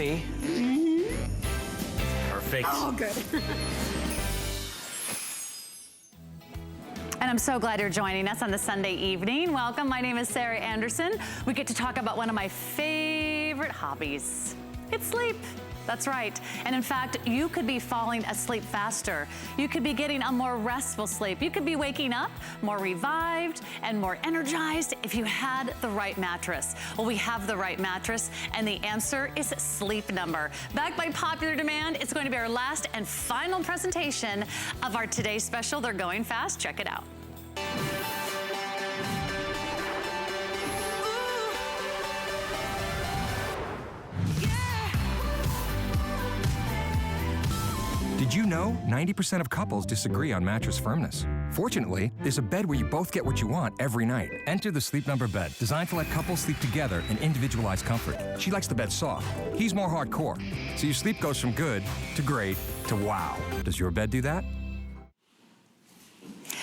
ready. Perfect. Oh, good. And I'm so glad you're joining us on the Sunday evening. Welcome, my name is Sarah Anderson. We get to talk about one of my favorite hobbies. It's sleep. That's right. And in fact, you could be falling asleep faster. You could be getting a more restful sleep. You could be waking up more revived and more energized if you had the right mattress. Well, we have the right mattress, and the answer is Sleep Number. Backed by popular demand, it's going to be our last and final presentation of our today's special. They're going fast. Check it out. Did you know 90% of couples disagree on mattress firmness? Fortunately, there's a bed where you both get what you want every night. Enter the Sleep Number bed, designed to let couples sleep together in individualized comfort. She likes the bed soft. He's more hardcore. So your sleep goes from good to great to wow. Does your bed do that?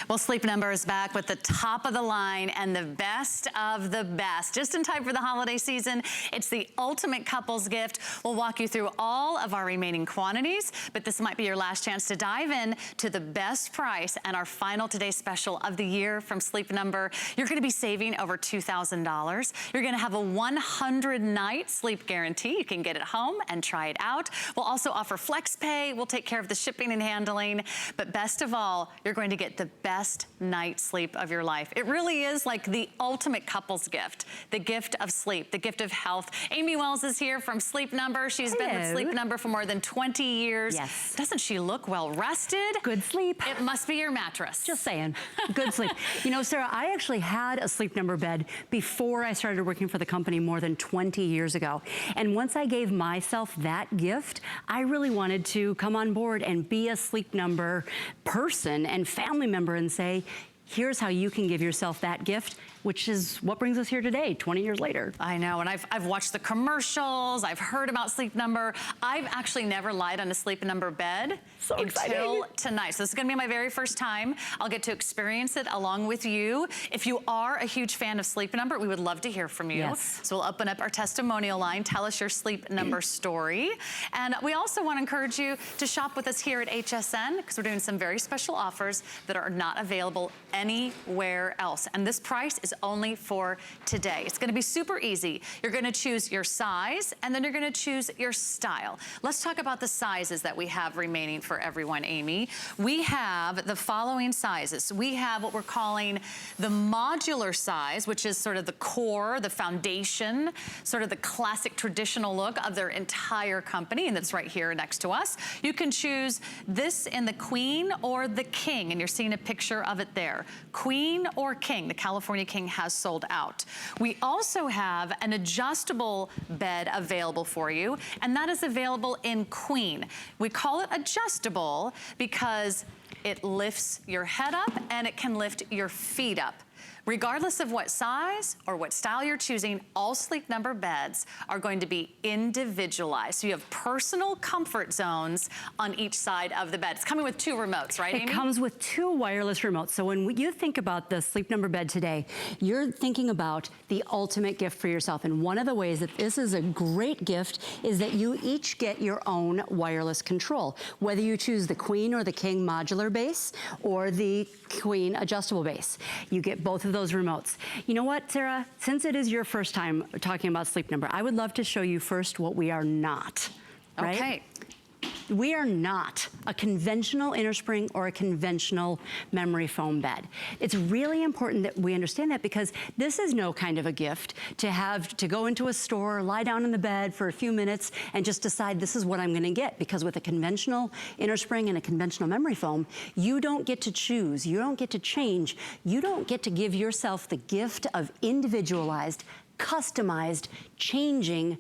Well, Sleep Number is back with the top of the line and the best of the best. Just in time for the holiday season, it's the ultimate couples gift. We'll walk you through all of our remaining quantities, but this might be your last chance to dive in to the best price and our final today's special of the year from Sleep Number. You're gonna be saving over $2,000. You're gonna have a 100-night sleep guarantee. You can get it home and try it out. We'll also offer flex pay. We'll take care of the shipping and handling, but best of all, you're going to get the best night's sleep of your life. It really is like the ultimate couples gift, the gift of sleep, the gift of health. Amy Wells is here from Sleep Number. She's been with Sleep Number for more than 20 years. Yes. Doesn't she look well rested? Good sleep. It must be your mattress. Just saying, good sleep. You know, Sarah, I actually had a Sleep Number bed before I started working for the company more than 20 years ago. And once I gave myself that gift, I really wanted to come on board and be a Sleep Number person and family member and say, here's how you can give yourself that gift, which is what brings us here today, 20 years later. I know, and I've watched the commercials, I've heard about Sleep Number. I've actually never lied on a Sleep Number bed until tonight. So this is gonna be my very first time. I'll get to experience it along with you. If you are a huge fan of Sleep Number, we would love to hear from you. Yes. So we'll open up our testimonial line, tell us your Sleep Number story. And we also wanna encourage you to shop with us here at HSN, because we're doing some very special offers that are not available anywhere else. And this price is only for today. It's gonna be super easy. You're gonna choose your size, and then you're gonna choose your style. Let's talk about the sizes that we have remaining for everyone, Amy. We have the following sizes. We have what we're calling the modular size, which is sort of the core, the foundation, sort of the classic traditional look of their entire company, and that's right here next to us. You can choose this in the queen or the king, and you're seeing a picture of it there. Queen or king, the California King has sold out. We also have an adjustable bed available for you, and that is available in queen. We call it adjustable because it lifts your head up and it can lift your feet up. Regardless of what size or what style you're choosing, all Sleep Number beds are going to be individualized. So you have personal comfort zones on each side of the bed. It's coming with 2 remotes, right, Amy? It comes with 2 wireless remotes. So when you think about the Sleep Number bed today, you're thinking about the ultimate gift for yourself. And one of the ways that this is a great gift is that you each get your own wireless control. Whether you choose the queen or the king modular base or the queen adjustable base, you get both of those remotes. You know what, Sarah? Since it is your first time talking about Sleep Number, I would love to show you first what we are not, right? Okay. We are not a conventional innerspring or a conventional memory foam bed. It's really important that we understand that, because this is no kind of a gift to have to go into a store, lie down in the bed for a few minutes and just decide this is what I'm gonna get. Because with a conventional innerspring and a conventional memory foam, you don't get to choose, you don't get to change, you don't get to give yourself the gift of individualized, customized, changing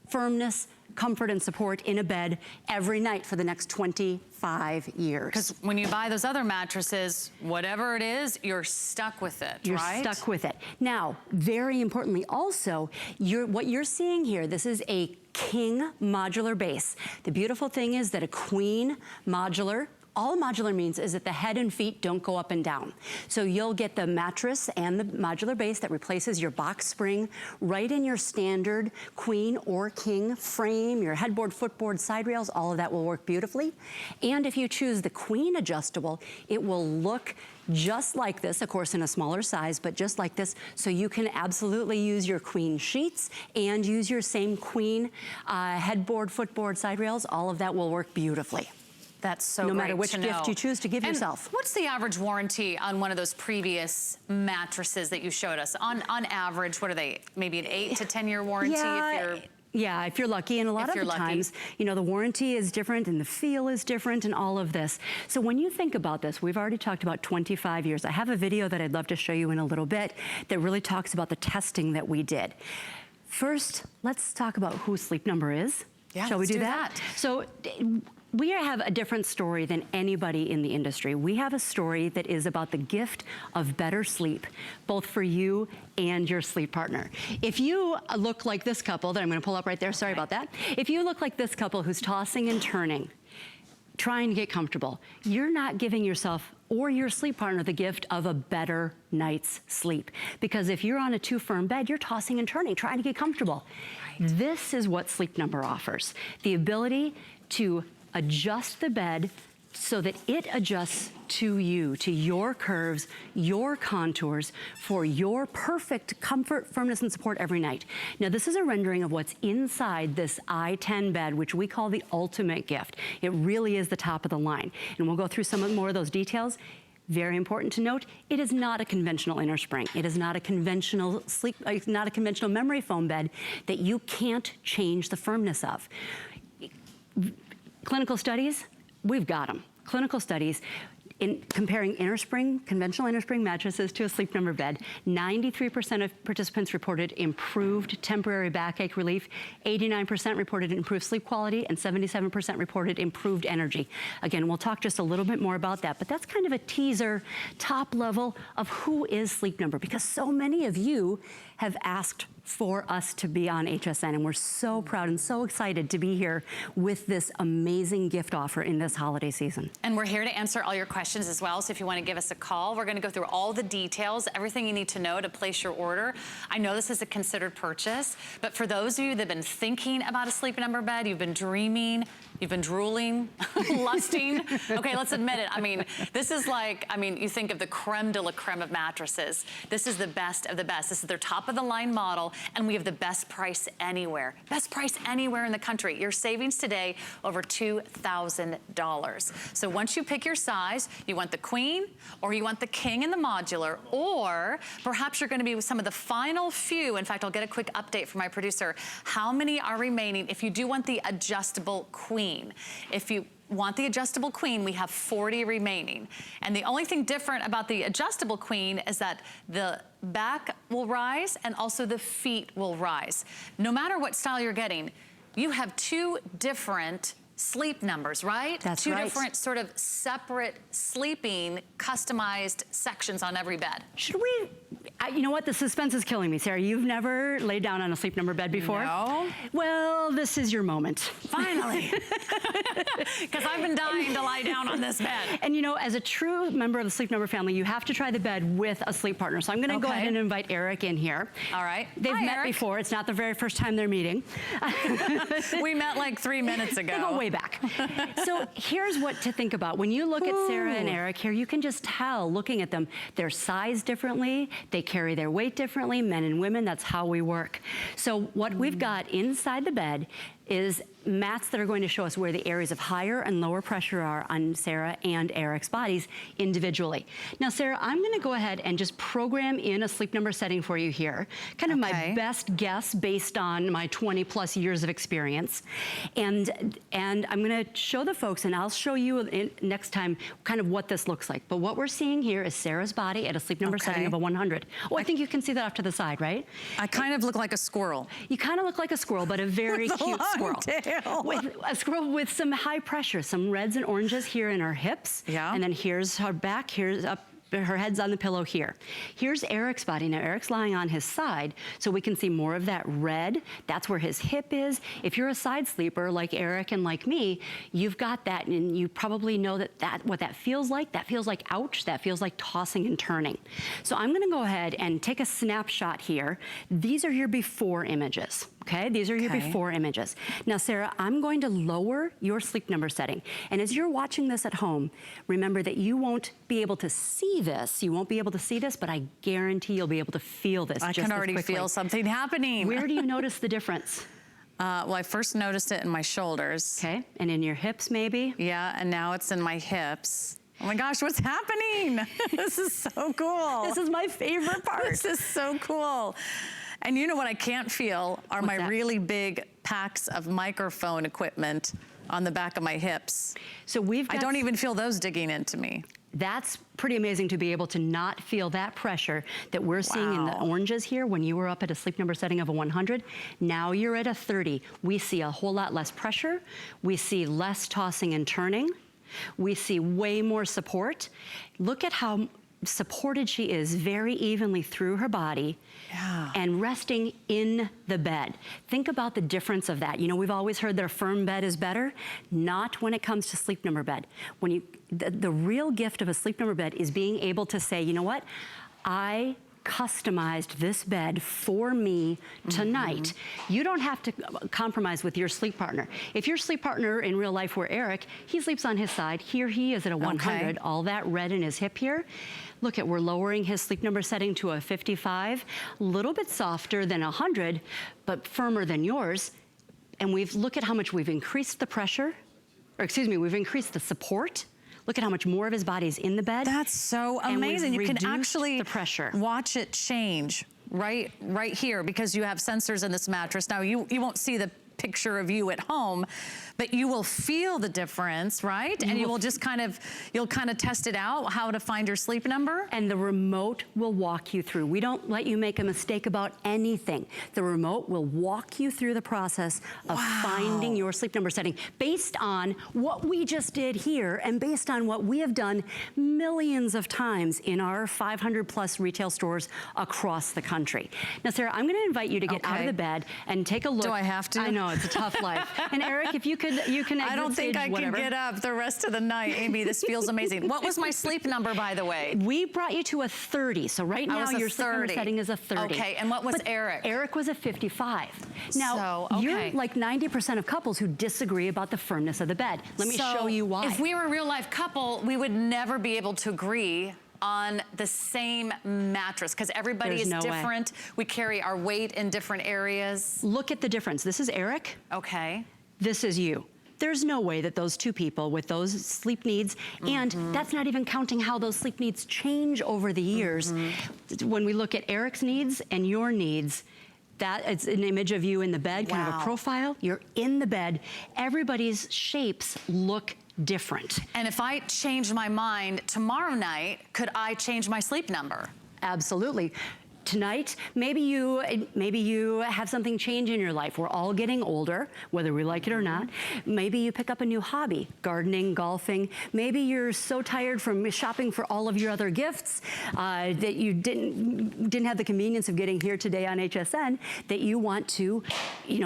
firmness, comfort, and support in a bed every night for the next 25 years. Because when you buy those other mattresses, whatever it is, you're stuck with it, you're right? Stuck with it. Now, very importantly also, what you're seeing here, this is a king modular base. The beautiful thing is that a queen modular All modular means is that the head and feet don't go up and down. So you'll get the mattress and the modular base that replaces your box spring right in your standard queen or king frame, your headboard, footboard, side rails, all of that will work beautifully. And if you choose the queen adjustable, it will look just like this, of course in a smaller size, but just like this, so you can absolutely use your queen sheets and use your same queen headboard, footboard, side rails, all of that will work beautifully. That's so no great matter which to gift know. you choose to give yourself. What's the average warranty on one of those previous mattresses that you showed us? On average, what are they? Maybe an 8 to 10 year warranty if you're lucky, and a lot of the times, you know, the warranty is different and the feel is different and all of this. So when you think about this, we've already talked about 25 years. I have a video that I'd love to show you in a little bit that really talks about the testing that we did. First, let's talk about who Sleep Number is. Yeah, Shall we do that? that? So we have a different story than anybody in the industry. We have a story that is about the gift of better sleep, both for you and your sleep partner. If you look like this couple that I'm gonna pull up right there, sorry about that. If you look like this couple who's tossing and turning, trying to get comfortable, you're not giving yourself or your sleep partner the gift of a better night's sleep. Because if you're on a too firm bed, you're tossing and turning, trying to get comfortable. Right. This is what Sleep Number offers. The ability to adjust the bed so that it adjusts to you, to your curves, your contours, for your perfect comfort, firmness, and support every night. Now, this is a rendering of what's inside this i10 bed, which we call the ultimate gift. It really is the top of the line. And we'll go through some more of those details. Very important to note, it is not a conventional inner spring. It is not a conventional not a conventional memory foam bed that you can't change the firmness of. Clinical studies, we've got them. Clinical studies in comparing conventional inner spring mattresses to a Sleep Number bed, 93% of participants reported improved temporary backache relief, 89% reported improved sleep quality, and 77% reported improved energy. Again, we'll talk just a little bit more about that, but that's kind of a teaser, top level of who is Sleep Number, because so many of you have asked for us to be on HSN, and we're so proud and so excited to be here with this amazing gift offer in this holiday season. And we're here to answer all your questions as well, so if you want to give us a call, we're going to go through all the details, everything you need to know to place your order. I know this is a considered purchase, but for those of you that have been thinking about a Sleep Number bed, you've been dreaming, you've been drooling, lusting. Okay, let's admit it. I mean, this is like, I mean, you think of the creme de la creme of mattresses. This is the best of the best. This is their top of the line model, and we have the best price anywhere. Best price anywhere in the country. Your savings today, over $2,000. So once you pick your size, you want the queen, or you want the king in the modular, or perhaps you're gonna be with some of the final few. In fact, I'll get a quick update from my producer. How many are remaining if you do want the adjustable queen? If you want the adjustable queen, we have 40 remaining. And the only thing different about the adjustable queen is that the back will rise and also the feet will rise. No matter what style you're getting, you have two different sleep numbers, right? That's right. Two different sort of separate sleeping, customized sections on every bed. Should we, you know what, the suspense is killing me, Sarah. You've never laid down on a Sleep Number bed before? No. Well, this is your moment. Finally. Because I've been dying to lie down on this bed. And you know, as a true member of the Sleep Number family, you have to try the bed with a sleep partner. So I'm gonna go ahead and invite Eric in here. All right. They've met before. It's not the very first time they're meeting. We met like 3 minutes ago. They go way back. So here's what to think about. When you look at Sarah and Eric here, you can just tell, looking at them, they're sized differently, they carry their weight differently, men and women, that's how we work. So what we've got inside the bed is mats that are going to show us where the areas of higher and lower pressure are on Sarah and Eric's bodies individually. Now, Sarah, I'm gonna go ahead and just program in a Sleep Number setting for you here. Kind of my best guess based on my 20+ years of experience. And I'm gonna show the folks, and I'll show you next time kind of what this looks like. But what we're seeing here is Sarah's body at a Sleep Number setting of a 100. Oh, I think you can see that off to the side, right? I kind of look like a squirrel. You kind of look like a squirrel, but a very cute squirrel. With a squirrel with some high pressure, some reds and oranges here in her hips. Yeah. And then here's her back, here's up her head's on the pillow here. Here's Eric's body. Now Eric's lying on his side, so we can see more of that red. That's where his hip is. If you're a side sleeper like Eric and like me, you've got that, and you probably know what that feels like. That feels like ouch. That feels like tossing and turning. So I'm gonna go ahead and take a snapshot here. These are your before images. Okay, these are your before images. Now, Sarah, I'm going to lower your sleep number setting. And as you're watching this at home, remember that you won't be able to see this. You won't be able to see this, but I guarantee you'll be able to feel this. I can already feel something happening. Where do you notice the difference? Well, I first noticed it in my shoulders. Okay, and in your hips maybe? Yeah, and now it's in my hips. Oh my gosh, what's happening? This is so cool. This is my favorite part. This is so cool. And you know what I can't feel are my really big packs of microphone equipment on the back of my hips. So I don't even feel those digging into me. That's pretty amazing to be able to not feel that pressure that we're seeing in the oranges here. When you were up at a sleep number setting of a 100, now you're at a 30. We see a whole lot less pressure. We see less tossing and turning. We see way more support. Look at how supported she is very evenly through her body and resting in the bed. Think about the difference of that. You know, we've always heard that a firm bed is better. Not when it comes to sleep number bed. When the real gift of a sleep number bed is being able to say, you know what, I customized this bed for me tonight. You don't have to compromise with your sleep partner. If your sleep partner in real life were Eric, he sleeps on his side. Here he is at a 100, all that red in his hip here. Look we're lowering his sleep number setting to a 55, a little bit softer than 100, but firmer than yours. And look at how much we've increased the pressure, or excuse me, we've increased the support. Look at how much more of his body's in the bed. That's so amazing. You can actually the pressure. Watch it change right here because you have sensors in this mattress. Now you won't see the picture of you at home, but you will feel the difference, right? And you will just you'll kind of test it out, how to find your sleep number. And the remote will walk you through. We don't let you make a mistake about anything. The remote will walk you through the process of finding your sleep number setting based on what we just did here and based on what we have done millions of times in our 500 plus retail stores across the country. Now, Sarah, I'm gonna invite you to get out of the bed and take a look. Do I have to? I know, it's a tough life. And Eric, if you can exit I don't think I whatever. can get up the rest of the night, Amy. This feels amazing. What was my sleep number, by the way? We brought you to a 30. So right now your sleep number setting is a 30. Okay, and what was Eric? Eric was a 55. Now, you're like 90% of couples who disagree about the firmness of the bed. Let me show you why. If we were a real life couple, we would never be able to agree on the same mattress because everybody is different. We carry our weight in different areas. Look at the difference. This is Eric. Okay. This is you. There's no way that those two people with those sleep needs, and that's not even counting how those sleep needs change over the years. When we look at Eric's needs and your needs, it's an image of you in the bed, kind of a profile. You're in the bed. Everybody's shapes look different. And if I change my mind tomorrow night, could I change my sleep number? Absolutely. Tonight, maybe you have something change in your life. We're all getting older, whether we like it or not. Maybe you pick up a new hobby, gardening, golfing. Maybe you're so tired from shopping for all of your other gifts that you didn't have the convenience of getting here today on HSN that you want to,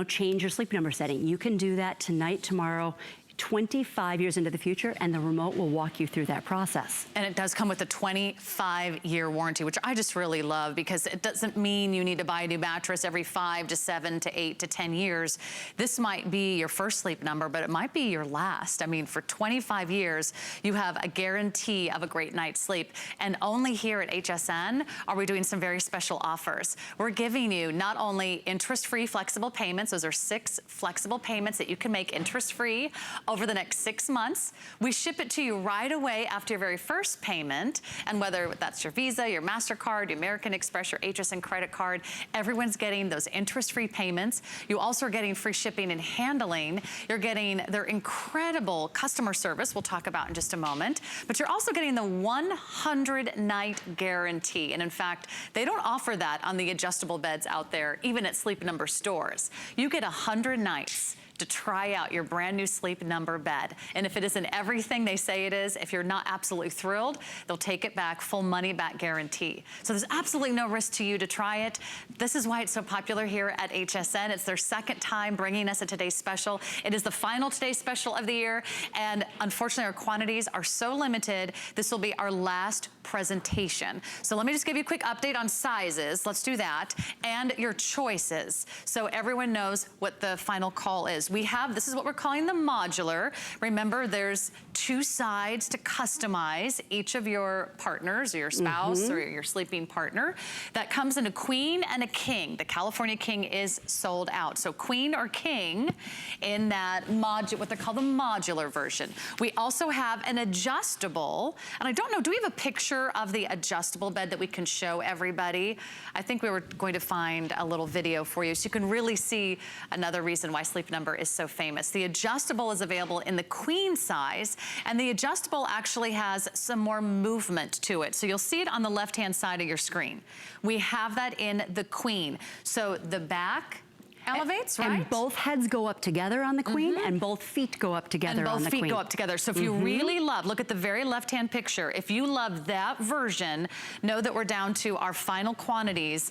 change your sleep number setting. You can do that tonight, tomorrow, 25 years into the future, and the remote will walk you through that process. And it does come with a 25-year warranty, which I just really love because it doesn't mean you need to buy a new mattress every 5 to 7 to 8 to 10 years. This might be your first sleep number, but it might be your last. I mean, for 25 years, you have a guarantee of a great night's sleep. And only here at HSN are we doing some very special offers. We're giving you not only interest-free flexible payments, those are 6 flexible payments that you can make interest-free over the next 6 months. We ship it to you right away after your very first payment. And whether that's your Visa, your MasterCard, your American Express, your HSN credit card, everyone's getting those interest-free payments. You also are getting free shipping and handling. You're getting their incredible customer service we'll talk about in just a moment. But you're also getting the 100-night guarantee. And in fact, they don't offer that on the adjustable beds out there, even at Sleep Number stores. You get 100 nights to try out your brand new Sleep Number bed. And if it isn't everything they say it is, if you're not absolutely thrilled, they'll take it back, full money back guarantee. So there's absolutely no risk to you to try it. This is why it's so popular here at HSN. It's their second time bringing us a Today's Special. It is the final Today's Special of the year, and unfortunately our quantities are so limited. This will be our last presentation. So let me just give you a quick update on sizes. Let's do that. And your choices, so everyone knows what the final call is. We have, this is what we're calling the modular. Remember, there's 2 sides to customize each of your partners or your spouse or your sleeping partner. That comes in a queen and a king. The California king is sold out. So queen or king in that what they call the modular version. We also have an adjustable, and I don't know, do we have a picture of the adjustable bed that we can show everybody? I think we were going to find a little video for you so you can really see another reason why Sleep Number is so famous. The adjustable is available in the queen size, and the adjustable actually has some more movement to it. So you'll see it on the left-hand side of your screen. We have that in the queen. So the back elevates, right? And both heads go up together on the queen, and both feet go up together on the queen. And both feet go up together. So if you really love, look at the very left-hand picture. If you love that version, know that we're down to our final quantities,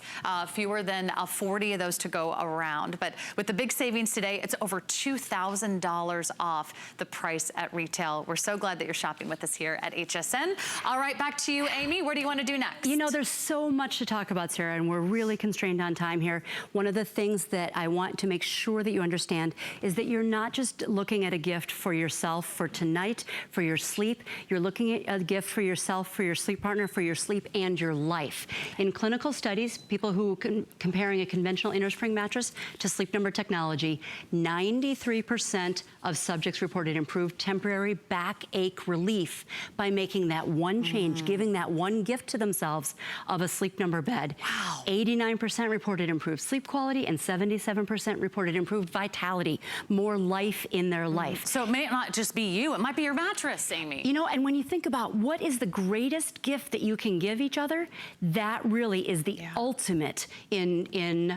fewer than 40 of those to go around. But with the big savings today, it's over $2,000 off the price at retail. We're so glad that you're shopping with us here at HSN. All right, back to you, Amy. What do you want to do next? You know, there's so much to talk about, Sarah, and we're really constrained on time here. One of the things that I want to make sure that you understand is that you're not just looking at a gift for yourself for tonight, for your sleep. You're looking at a gift for yourself, for your sleep partner, for your sleep and your life. In clinical studies, people who comparing a conventional innerspring mattress to Sleep Number technology, 93% of subjects reported improved temporary backache relief by making that one change, giving that one gift to themselves of a Sleep Number bed. Wow. 89% reported improved sleep quality and 77% reported improved vitality, more life in their life. So it may not just be you, it might be your mattress, Amy. You know, and when you think about what is the greatest gift that you can give each other, that really is the ultimate in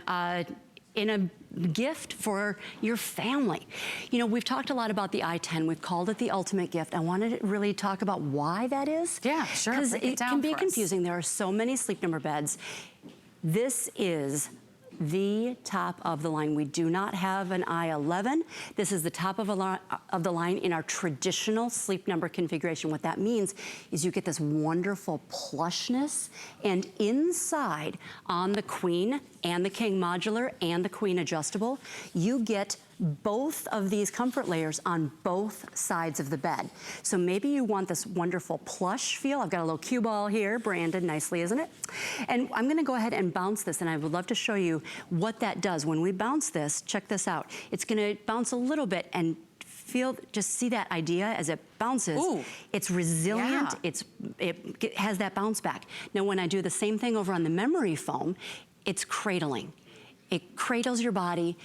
a gift for your family. You know, we've talked a lot about the i10. We've called it the ultimate gift. I wanted to really talk about why that is. Yeah, sure. Because it can be confusing. There are so many Sleep Number beds. This is the top of the line. We do not have an i11. This is the top of the line in our traditional Sleep Number configuration. What that means is you get this wonderful plushness, and inside on the queen and the king modular and the queen adjustable, you get both of these comfort layers on both sides of the bed. So maybe you want this wonderful plush feel. I've got a little cue ball here, branded nicely, isn't it? And I'm gonna go ahead and bounce this, and I would love to show you what that does. When we bounce this, check this out. It's gonna bounce a little bit and just see that idea as it bounces. Ooh. It's resilient, it has that bounce back. Now when I do the same thing over on the memory foam, it's cradling. It cradles your body.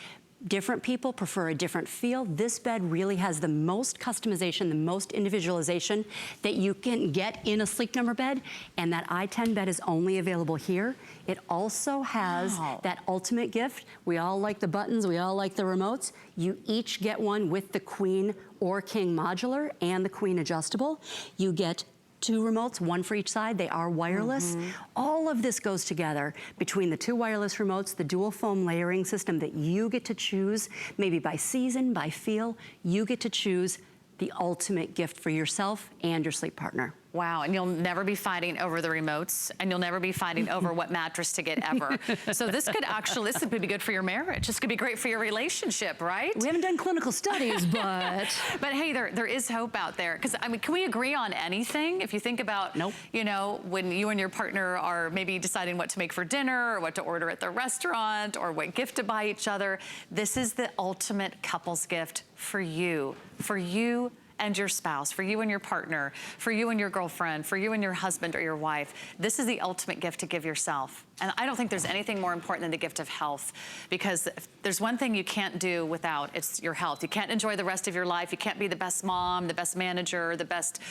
Different people prefer a different feel. This bed really has the most customization, the most individualization that you can get in a Sleep Number bed, and that i10 bed is only available here. It also has that ultimate gift. We all like the buttons, we all like the remotes. You each get one with the queen or king modular and the queen adjustable. You get 2 remotes, one for each side. They are wireless. All of this goes together between the 2 wireless remotes, the dual foam layering system that you get to choose, maybe by season, by feel. You get to choose the ultimate gift for yourself and your sleep partner. Wow, and you'll never be fighting over the remotes, and you'll never be fighting over what mattress to get ever. So this could be good for your marriage. This could be great for your relationship, right? We haven't done clinical studies, but... But hey, there is hope out there. Because, I mean, can we agree on anything? If you think about, you know, when you and your partner are maybe deciding what to make for dinner, or what to order at the restaurant, or what gift to buy each other, this is the ultimate couples gift for you and your spouse, for you and your partner, for you and your girlfriend, for you and your husband or your wife. This is the ultimate gift to give yourself. And I don't think there's anything more important than the gift of health, because if there's one thing you can't do without, it's your health. You can't enjoy the rest of your life. You can't be the best mom, the best manager, the best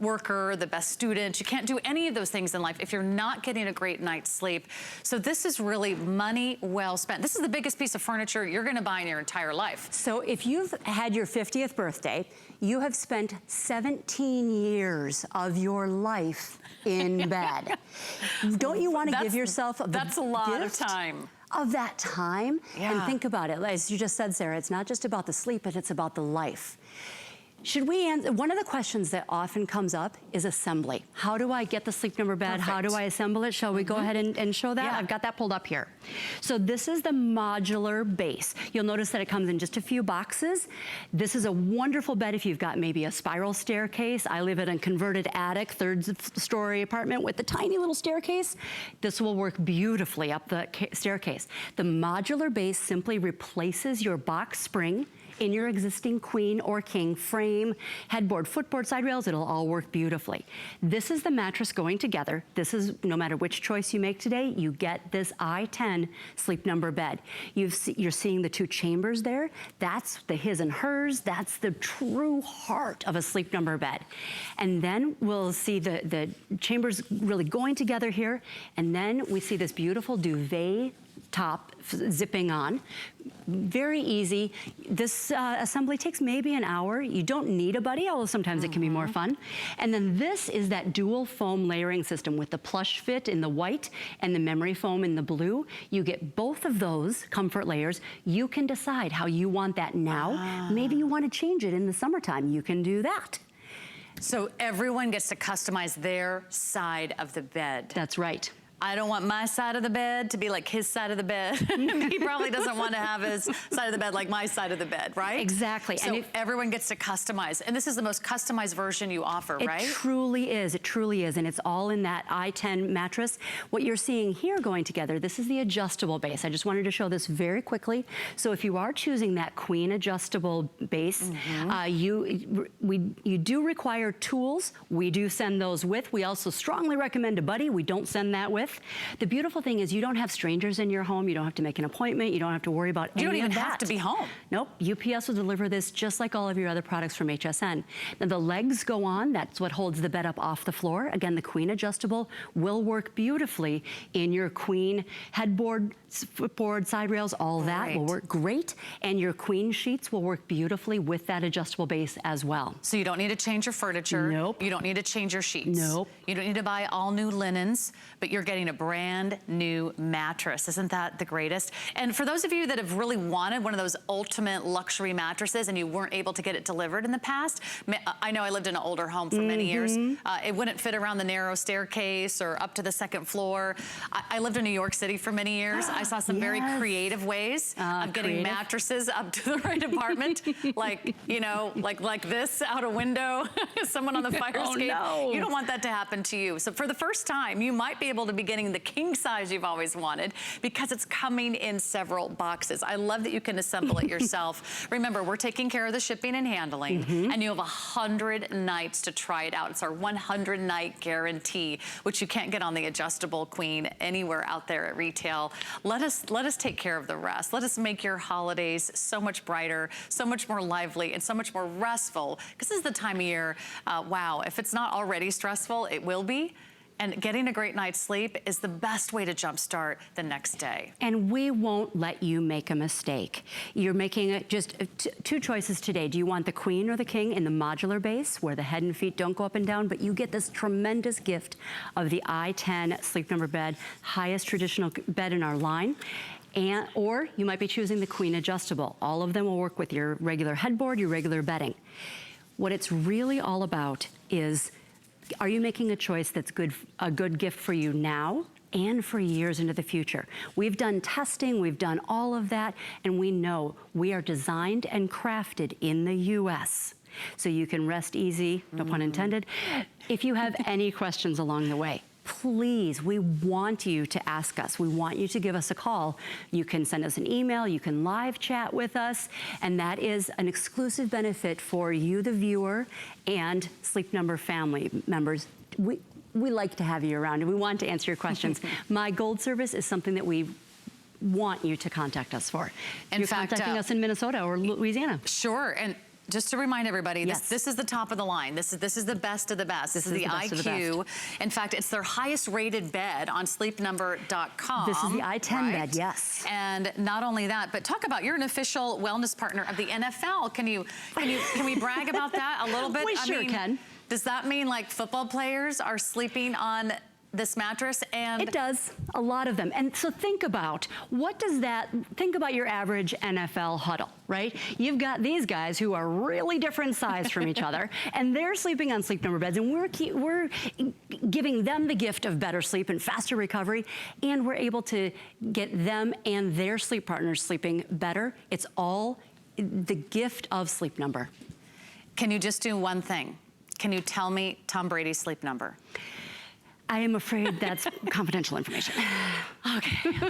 worker, the best student. You can't do any of those things in life if you're not getting a great night's sleep. So this is really money well spent. This is the biggest piece of furniture you're gonna buy in your entire life. So if you've had your 50th birthday, you have spent 17 years of your life in bed. Don't you want to give yourself that's a lot of time. Of that time? Yeah. And think about it, as you just said, Sarah, it's not just about the sleep, but it's about the life. Should we answer, one of the questions that often comes up is assembly. How do I get the Sleep Number bed? Perfect. How do I assemble it? Shall we go ahead and show that? Yeah. I've got that pulled up here. So this is the modular base. You'll notice that it comes in just a few boxes. This is a wonderful bed if you've got maybe a spiral staircase. I live in a converted attic, 3rd-story apartment with a tiny little staircase. This will work beautifully up the staircase. The modular base simply replaces your box spring in your existing queen or king frame, headboard, footboard, side rails. It'll all work beautifully. This is the mattress going together. This is, no matter which choice you make today, you get this I-10 Sleep Number bed. You're seeing the 2 chambers there. That's the his and hers. That's the true heart of a Sleep Number bed. And then we'll see the chambers really going together here. And then we see this beautiful duvet top zipping on. Very easy. This assembly takes maybe an hour. You don't need a buddy, although sometimes it can be more fun. And then this is that dual foam layering system with the plush fit in the white and the memory foam in the blue. You get both of those comfort layers. You can decide how you want that now. Maybe you want to change it in the summertime. You can do that. So everyone gets to customize their side of the bed. That's right. I don't want my side of the bed to be like his side of the bed. He probably doesn't want to have his side of the bed like my side of the bed, right? Exactly. So and everyone gets to customize. And this is the most customized version you offer, right? It truly is. It truly is. And it's all in that I-10 mattress. What you're seeing here going together, this is the adjustable base. I just wanted to show this very quickly. So if you are choosing that queen adjustable base, you do require tools. We do send those with. We also strongly recommend a buddy. We don't send that with. The beautiful thing is you don't have strangers in your home. You don't have to make an appointment. You don't have to worry about any of that. You don't even have to be home. Nope. UPS will deliver this just like all of your other products from HSN. Now the legs go on. That's what holds the bed up off the floor. Again, the queen adjustable will work beautifully in your queen headboard, footboard, side rails, all that will work great. And your queen sheets will work beautifully with that adjustable base as well. So you don't need to change your furniture. Nope. You don't need to change your sheets. Nope. You don't need to buy all new linens, but you're getting a brand new mattress. Isn't that the greatest? And for those of you that have really wanted one of those ultimate luxury mattresses and you weren't able to get it delivered in the past, I know I lived in an older home for many years. It wouldn't fit around the narrow staircase or up to the 2nd floor. I lived in New York City for many years. I saw some very creative ways of getting mattresses up to the right apartment. Like, you know, like this out a window, someone on the fire escape. No. You don't want that to happen to you. So for the first time, you might be able to be getting the king size you've always wanted because it's coming in several boxes. I love that you can assemble it yourself. Remember, we're taking care of the shipping and handling, and you have 100 nights to try it out. It's our 100-night guarantee, which you can't get on the adjustable queen anywhere out there at retail. Let us take care of the rest. Let us make your holidays so much brighter, so much more lively, and so much more restful. Because this is the time of year, wow, if it's not already stressful, it will be. And getting a great night's sleep is the best way to jumpstart the next day. And we won't let you make a mistake. You're making just 2 choices today. Do you want the queen or the king in the modular base where the head and feet don't go up and down, but you get this tremendous gift of the I-10 Sleep Number bed, highest traditional bed in our line. Or you might be choosing the queen adjustable. All of them will work with your regular headboard, your regular bedding. What it's really all about is, are you making a choice that's a good gift for you now and for years into the future? We've done testing, we've done all of that, and we know we are designed and crafted in the US. So you can rest easy, no pun intended, if you have any questions along the way. please, we want you to ask us. We want you to give us a call. You can send us an email, you can live chat with us, and that is an exclusive benefit for you, the viewer, and Sleep Number family members. We like to have you around, and we want to answer your questions. My Gold service is something that we want you to contact us for. In fact, contacting us in Minnesota or Louisiana. Sure, and just to remind everybody, Yes. this is the top of the line. This is the best of the best. This is the best of the IQ. In fact, it's their highest rated bed on sleepnumber.com. This is the I-10 bed, yes. And not only that, but talk about, you're an official wellness partner of the NFL. Can we brag about that a little bit? We sure can. Does that mean like football players are sleeping on this mattress? And it does, a lot of them. And so think about, think about your average NFL huddle, right? You've got these guys who are really different size from each other, and they're sleeping on Sleep Number beds, and we're giving them the gift of better sleep and faster recovery, and we're able to get them and their sleep partners sleeping better. It's all the gift of Sleep Number. Can you just do one thing? Can you tell me Tom Brady's sleep number? I am afraid that's confidential information. Okay.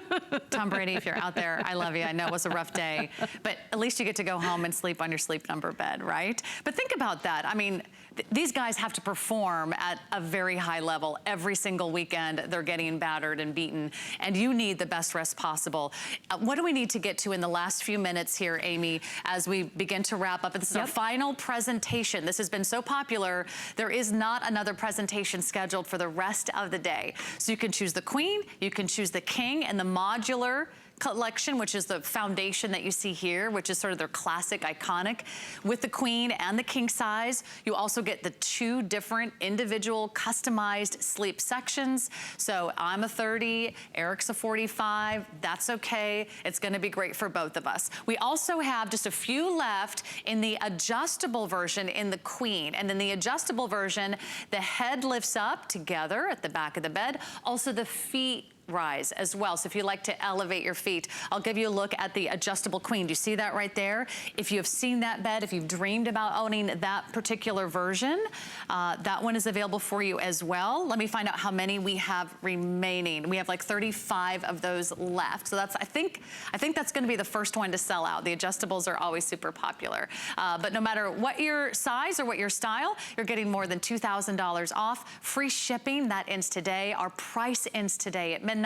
Tom Brady, if you're out there, I love you. I know it was a rough day, but at least you get to go home and sleep on your Sleep Number bed, right? But think about that. I mean, these guys have to perform at a very high level. Every single weekend, they're getting battered and beaten, and you need the best rest possible. What do we need to get to in the last few minutes here, Amy, as we begin to wrap up? This is our final presentation. This has been so popular, there is not another presentation scheduled for the rest of the day. So you can choose the queen, you can choose the king, and the modular collection, which is the foundation that you see here, which is sort of their classic, iconic. With the queen and the king size, you also get the 2 different individual customized sleep sections. So I'm a 30, Eric's a 45, that's okay. It's gonna be great for both of us. We also have just a few left in the adjustable version in the queen. And in the adjustable version, the head lifts up together at the back of the bed. Also the feet rise as well. So if you like to elevate your feet, I'll give you a look at the adjustable queen. Do you see that right there? If you have seen that bed, if you've dreamed about owning that particular version, that one is available for you as well. Let me find out how many we have remaining. We have like 35 of those left. So that's, I think that's gonna be the first one to sell out. The adjustables are always super popular. But no matter what your size or what your style, you're getting more than $2,000 off. Free shipping, that ends today. Our price ends today at midnight.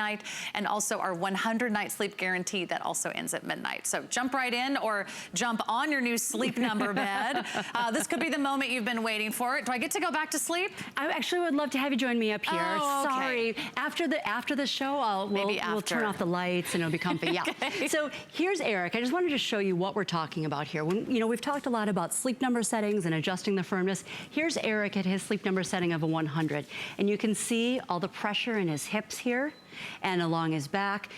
And also our 100-night sleep guarantee that also ends at midnight. So jump right in or jump on your new Sleep Number bed. This could be the moment you've been waiting for. Do I get to go back to sleep? I actually would love to have you join me up here. Oh, okay. Sorry. After the show, we'll turn off the lights and it'll be comfy. Yeah. Okay. So here's Eric. I just wanted to show you what we're talking about here. We've talked a lot about Sleep Number settings and adjusting the firmness. Here's Eric at his Sleep Number setting of a 100. And you can see all the pressure in his hips here and along his back.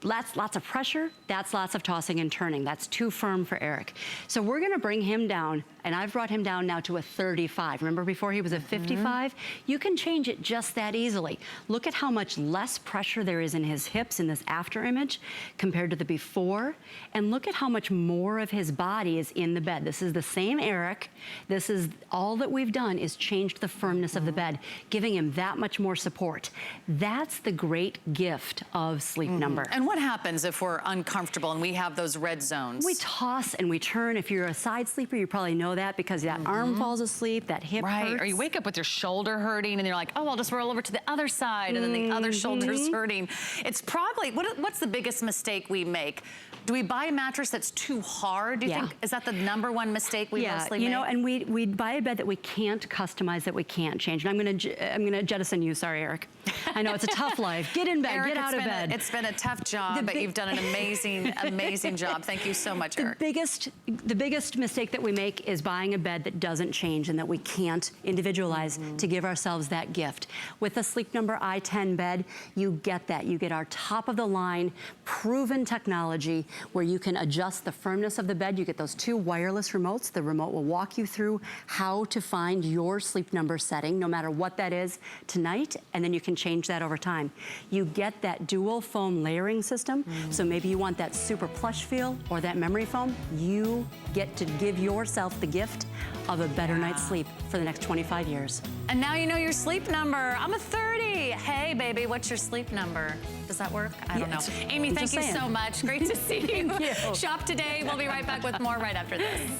Lots of pressure, that's lots of tossing and turning. That's too firm for Eric. So we're gonna bring him down, and I've brought him down now to a 35. Remember before he was a 55? You can change it just that easily. Look at how much less pressure there is in his hips in this after image compared to the before, and look at how much more of his body is in the bed. This is the same Eric. This is all that we've done is changed the firmness of the bed, giving him that much more support. That's the great gift of Sleep Number. And what happens if we're uncomfortable and we have those red zones? We toss and we turn. If you're a side sleeper, you probably know that because that arm falls asleep, that hip hurts. Or you wake up with your shoulder hurting and you're like, oh, I'll just roll over to the other side, and then the other shoulder's hurting. It's probably, what's the biggest mistake we make? Do we buy a mattress that's too hard, do you think? Is that the #1 mistake we mostly make? And we buy a bed that we can't customize, that we can't change. And I'm gonna jettison you, sorry, Eric. I know it's a tough life. Get in bed, Eric, get out of bed. It's been a tough job, but you've done an amazing, amazing job. Thank you so much, Eric. The biggest mistake that we make is buying a bed that doesn't change and that we can't individualize to give ourselves that gift. With the Sleep Number I-10 bed, you get that. You get our top of the line, proven technology where you can adjust the firmness of the bed. You get those 2 wireless remotes. The remote will walk you through how to find your Sleep Number setting, no matter what that is tonight, and then you can change that over time. You get that dual foam layering system, so maybe you want that super plush feel or that memory foam. You get to give yourself the gift of a better night's sleep for the next 25 years. And now you know your sleep number. I'm a 30. Hey, hey, baby, what's your sleep number? Does that work? I don't know. Amy, I'm thank you just saying. so much. Great to see you. Thank you. Shop today. We'll be right back with more right after this.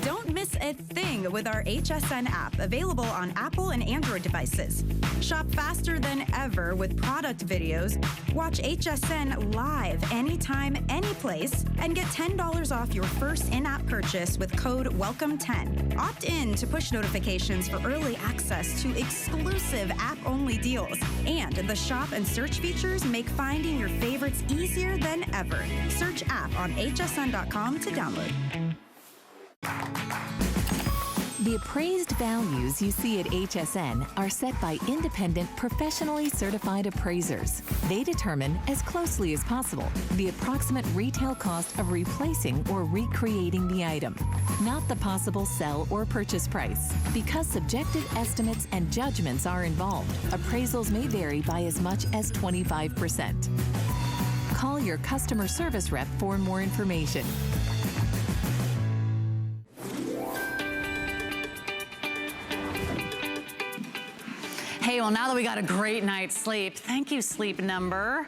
Don't miss a thing with our HSN app, available on Apple and Android devices. Shop faster than ever with product videos. Watch HSN live anytime, anyplace, and get $10 off your first in-app purchase with code WELCOME10. Opt in to push notifications for early access to exclusive app-only deals. And the shop and search features make finding your favorites easier than ever. Search app on hsn.com to download. The appraised values you see at HSN are set by independent, professionally certified appraisers. They determine, as closely as possible, the approximate retail cost of replacing or recreating the item, not the possible sell or purchase price. Because subjective estimates and judgments are involved, appraisals may vary by as much as 25%. Call your customer service rep for more information. Hey, well, now that we got a great night's sleep, thank you, Sleep Number.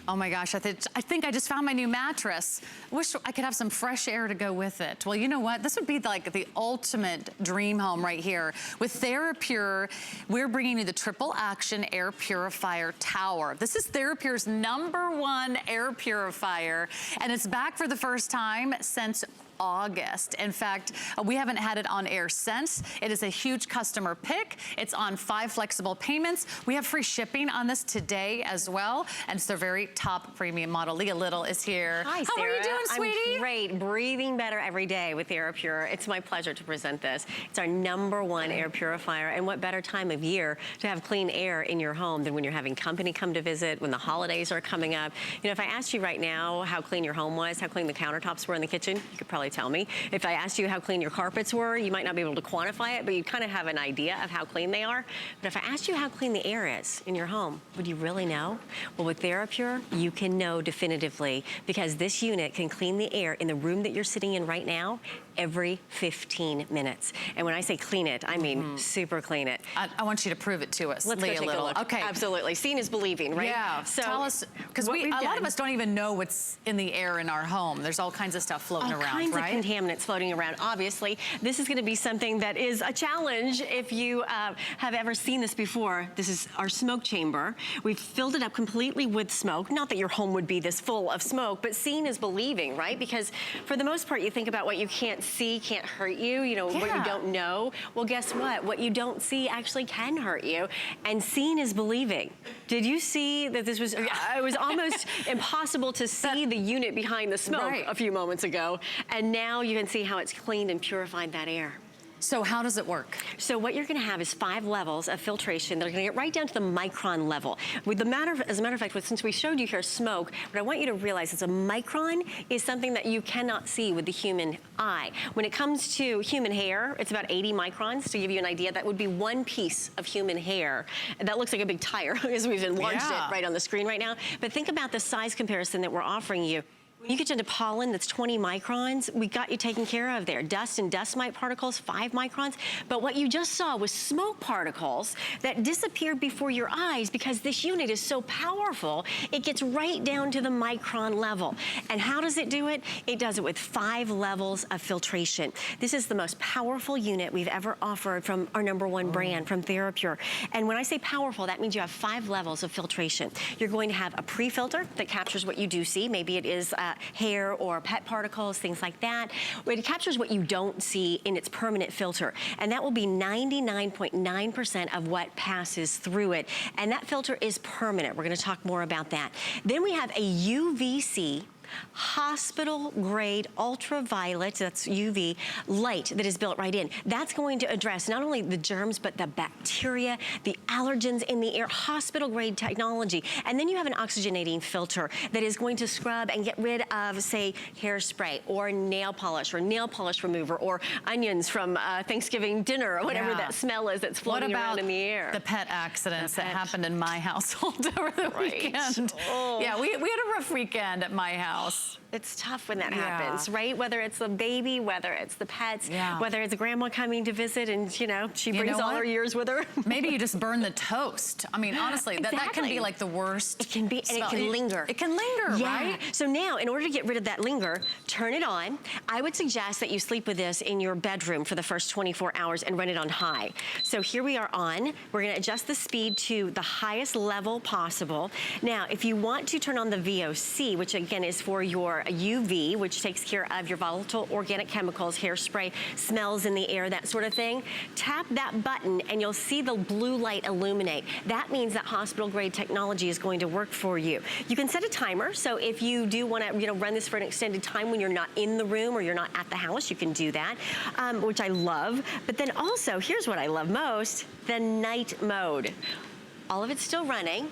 Oh my gosh, I think I just found my new mattress. Wish I could have some fresh air to go with it. Well, you know what? This would be like the ultimate dream home right here. With TheraPure, we're bringing you the triple action air purifier tower. This is TheraPure's #1 air purifier, and it's back for the first time since August. In fact, we haven't had it on air since. It is a huge customer pick. It's on 5 flexible payments. We have free shipping on this today as well, and it's their very top premium model. Leah Little is here. Hi, Sarah. How are you doing, sweetie? I'm great. Breathing better every day with TheraPure. It's my pleasure to present this. It's our #1 air purifier, and what better time of year to have clean air in your home than when you're having company come to visit, when the holidays are coming up. You know, if I asked you right now how clean your home was, how clean the countertops were in the kitchen, you could probably tell me. If I asked you how clean your carpets were, you might not be able to quantify it, but you kind of have an idea of how clean they are. But if I asked you how clean the air is in your home, would you really know? Well, with TheraPure, you can know definitively, because this unit can clean the air in the room that you're sitting in right now every 15 minutes. And when I say clean it, I mean super clean it. I want you to prove it to us. Let's Leah go take Little. a look. Okay. Absolutely. Seeing is believing, right? Yeah. So tell us, because a lot of us don't even know what's in the air in our home. There's all kinds of stuff floating around, kinds right? of contaminants floating around. Obviously, this is going to be something that is a challenge if you have ever seen this before. This is our smoke chamber. We've filled it up completely with smoke. Not that your home would be this full of smoke, but seeing is believing, right? Because for the most part, you think about what you can't see can't hurt you, you know, what you don't know. Well, guess what? What you don't see actually can hurt you. And seeing is believing. Did you see that this was, it was almost impossible to see the unit behind the smoke a few moments ago. And now you can see how it's cleaned and purified that air. So how does it work? So what you're going to have is 5 levels of filtration. They're going to get right down to the micron level. As a matter of fact, since we showed you here smoke, what I want you to realize is a micron is something that you cannot see with the human eye. When it comes to human hair, it's about 80 microns. To give you an idea, that would be 1 piece of human hair. That looks like a big tire because we've enlarged it right on the screen right now. But think about the size comparison that we're offering you. When you get into pollen that's 20 microns, we got you taken care of there. Dust and dust mite particles, 5 microns. But what you just saw was smoke particles that disappeared before your eyes because this unit is so powerful, it gets right down to the micron level. And how does it do it? It does it with 5 levels of filtration. This is the most powerful unit we've ever offered from our #1 brand, from TheraPure. And when I say powerful, that means you have 5 levels of filtration. You're going to have a pre-filter that captures what you do see. Maybe it is hair or pet particles, things like that. It captures what you don't see in its permanent filter. And that will be 99.9% of what passes through it. And that filter is permanent. We're going to talk more about that. Then we have a UVC hospital grade ultraviolet, that's UV, light that is built right in. That's going to address not only the germs, but the bacteria, the allergens in the air, hospital grade technology. And then you have an oxygenating filter that is going to scrub and get rid of, say, hairspray or nail polish remover or onions from Thanksgiving dinner or whatever that smell is that's floating around in the air. The pet accidents that happened in my household over the weekend? Yeah, we had a rough weekend at my house. house. It's tough when that happens, right? Whether it's the baby, whether it's the pets, whether it's grandma coming to visit and, you know, she brings all her years with her. Maybe you just burn the toast. I mean, honestly, that can be like the worst. It can be, and it can linger. It can linger, right? So now, in order to get rid of that linger, turn it on. I would suggest that you sleep with this in your bedroom for the first 24 hours and run it on high. So here we are on. We're gonna adjust the speed to the highest level possible. Now, if you want to turn on the VOC, which again is for your UV, which takes care of your volatile organic chemicals, hairspray, smells in the air, that sort of thing, tap that button and you'll see the blue light illuminate. That means that hospital grade technology is going to work for you. You can set a timer, so if you do want to, you know, run this for an extended time when you're not in the room or you're not at the house, you can do that, which I love. But then also, here's what I love most, the night mode. All of it's still running,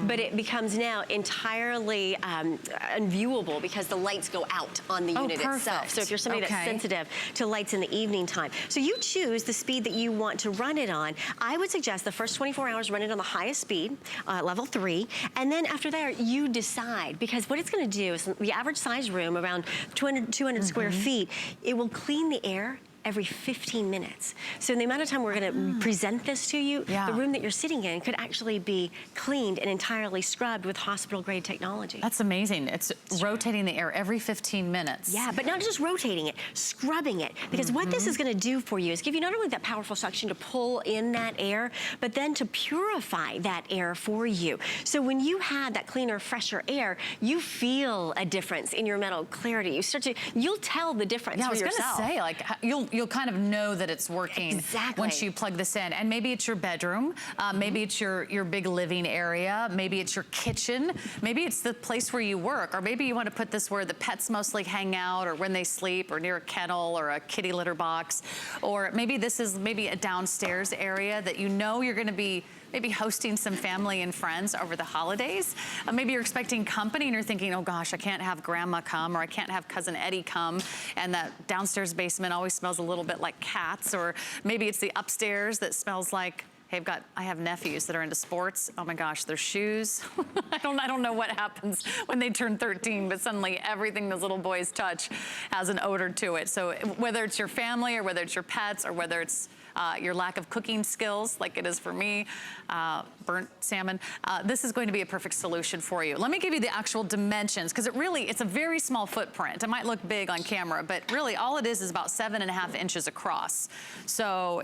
but it becomes now entirely unviewable because the lights go out on the unit itself. So if you're somebody that's sensitive to lights in the evening time. So you choose the speed that you want to run it on. I would suggest the first 24 hours run it on the highest speed, level 3, and then after there you decide, because what it's gonna do is the average size room, around 200 square feet, it will clean the air every 15 minutes. So in the amount of time we're gonna present this to you, the room that you're sitting in could actually be cleaned and entirely scrubbed with hospital grade technology. That's amazing. It's rotating the air every 15 minutes. Yeah, but not just rotating it, scrubbing it. Because what this is gonna do for you is give you not only that powerful suction to pull in that air, but then to purify that air for you. So when you have that cleaner, fresher air, you feel a difference in your mental clarity. You'll tell the difference for yourself. I was gonna say, like, you'll kind of know that it's working once you plug this in. And maybe it's your bedroom, maybe it's your big living area, maybe it's your kitchen, maybe it's the place where you work, or maybe you want to put this where the pets mostly hang out or when they sleep, or near a kennel or a kitty litter box. Or maybe this is a downstairs area that you know you're gonna be maybe hosting some family and friends over the holidays. Maybe you're expecting company and you're thinking, oh gosh, I can't have grandma come, or I can't have cousin Eddie come, and that downstairs basement always smells a little bit like cats. Or maybe it's the upstairs that smells like, hey, I have nephews that are into sports. Oh my gosh, their shoes. I don't know what happens when they turn 13, but suddenly everything those little boys touch has an odor to it. So whether it's your family or whether it's your pets or whether it's your lack of cooking skills, like it is for me, burnt salmon, this is going to be a perfect solution for you. Let me give you the actual dimensions, because it's a very small footprint. It might look big on camera, but really all it is about 7.5 inches across. So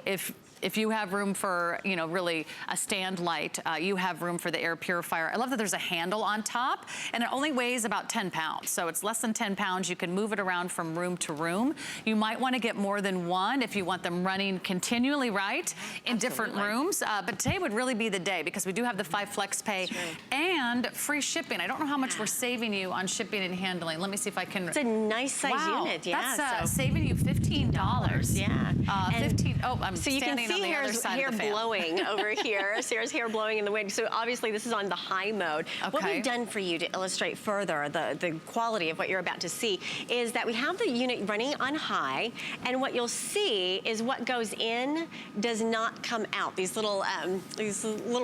if you have room for, you know, really a stand light, you have room for the air purifier. I love that there's a handle on top, and it only weighs about 10 pounds. So it's less than 10 pounds. You can move it around from room to room. You might want to get more than one if you want them running continually, right? In different rooms. But today would really be the day, because we do have the 5 flex pay and free shipping. I don't know how much we're saving you on shipping and handling. Let me see if I can. It's a nice size unit, That's saving you $15. Yeah. 15, I'm standing on the other side hair of the fan. blowing over here. Sarah's hair blowing in the wind. So obviously this is on the high mode. What we've done for you to illustrate further the quality of what you're about to see is that we have the unit running on high, and what you'll see is what goes in does not come out. These little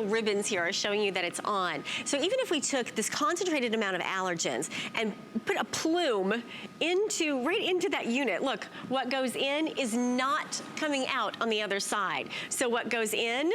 ribbons here are showing you that it's on. So even if we took this concentrated amount of allergens and put a plume right into that unit, look, what goes in is not coming out on the other side. So what goes in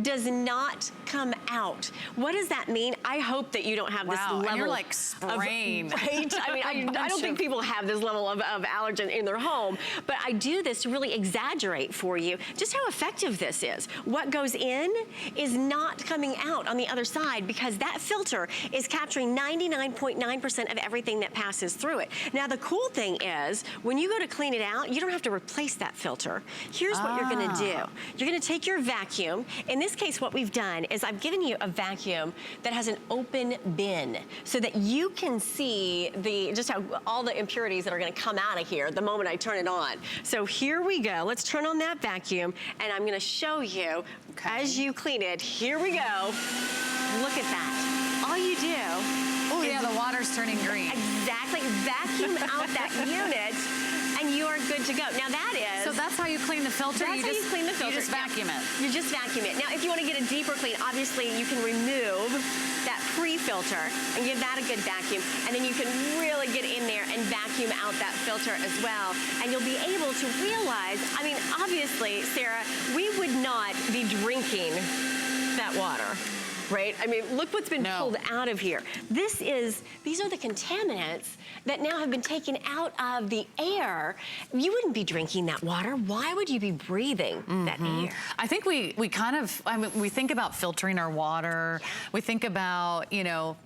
does not come out. What does that mean? I hope that you don't have this level. And you're like spraying. Right? I mean, I don't think people have this level of allergen in their home, but I do this to really exaggerate for you just how effective this is. What goes in is not coming out on the other side, because that filter is capturing 99.9% of everything that passes through it. Now, the cool thing is, when you go to clean it out, you don't have to replace that filter. Here's what you're gonna do. You're gonna take your vacuum. In this case, what we've done is I've given you a vacuum that has an open bin so that you can see just how all the impurities that are gonna come out of here the moment I turn it on. So here we go. Let's turn on that vacuum, and I'm gonna show you as you clean it. Here we go. Look at that. All you do. Oh yeah, the water's turning green. Exactly. Vacuum out that unit, and you are good to go. Now that is. So that's how you clean the filter? That's how you clean the filter. You just vacuum it. You just vacuum it. Now if you want to get a deeper clean, obviously you can remove that pre-filter and give that a good vacuum. And then you can really get in there and vacuum out that filter as well. And you'll be able to realize, I mean, obviously, Sarah, we would not be drinking that water. Right? I mean, look what's been pulled out of here. These are the contaminants that now have been taken out of the air. You wouldn't be drinking that water. Why would you be breathing that air? I think we kind of, I mean, we think about filtering our water. We think about, you know,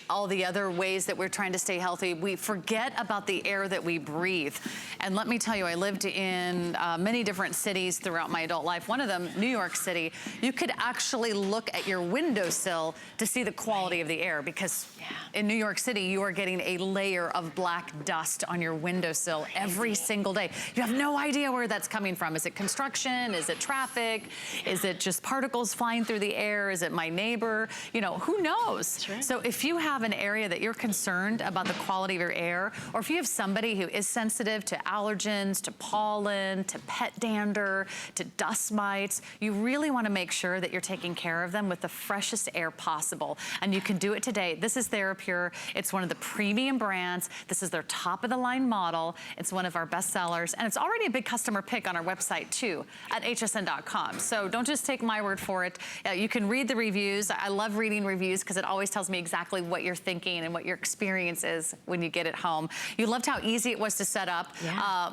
all the other ways that we're trying to stay healthy. We forget about the air that we breathe. And let me tell you, I lived in many different cities throughout my adult life. One of them, New York City, you could actually look at your windowsill to see the quality of the air, because in New York City, you are getting a layer of black dust on your windowsill every single day. You have no idea where that's coming from. Is it construction? Is it traffic? Is it just particles flying through the air? Is it my neighbor? You know, who knows? So if you have an area that you're concerned about the quality of your air, or if you have somebody who is sensitive to allergens, to pollen, to pet dander, to dust mites, you really want to make sure that you're taking care of them with the freshest air possible. And you can do it today. This is TheraPure. It's one of the premium brands. This is their top of the line model. It's one of our best sellers, and it's already a big customer pick on our website too, at hsn.com. So don't just take my word for it. You can read the reviews. I love reading reviews because it always tells me exactly what you're thinking and what your experience is when you get it home. You loved how easy it was to set up.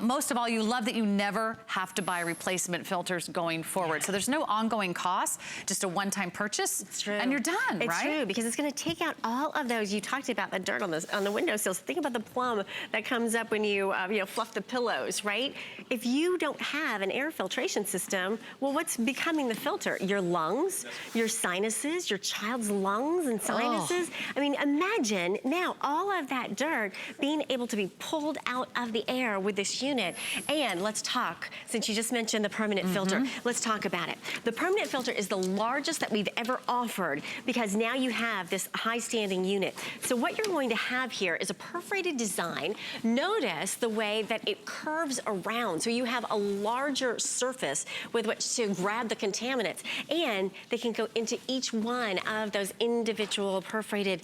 Most of all, you love that you never have to buy replacement filters going forward. So there's no ongoing cost, just a one-time purchase. It's true. And you're done, right? It's true, because it's going to take out all of those. You talked about the dirt on the windowsills. Think about the plum that comes up when you fluff the pillows, right? If you don't have an air filtration system, well, what's becoming the filter? Your lungs, your sinuses, your child's lungs and sinuses. I mean, imagine now all of that dirt being able to be pulled out of the air with this unit. And let's talk, since you just mentioned the permanent filter, let's talk about it. The permanent filter is the largest that we've ever offered, because now you have this high standing unit. So what you're going to have here is a perforated design. Notice the way that it curves around. So you have a larger surface with which to grab the contaminants, and they can go into each one of those individual perforated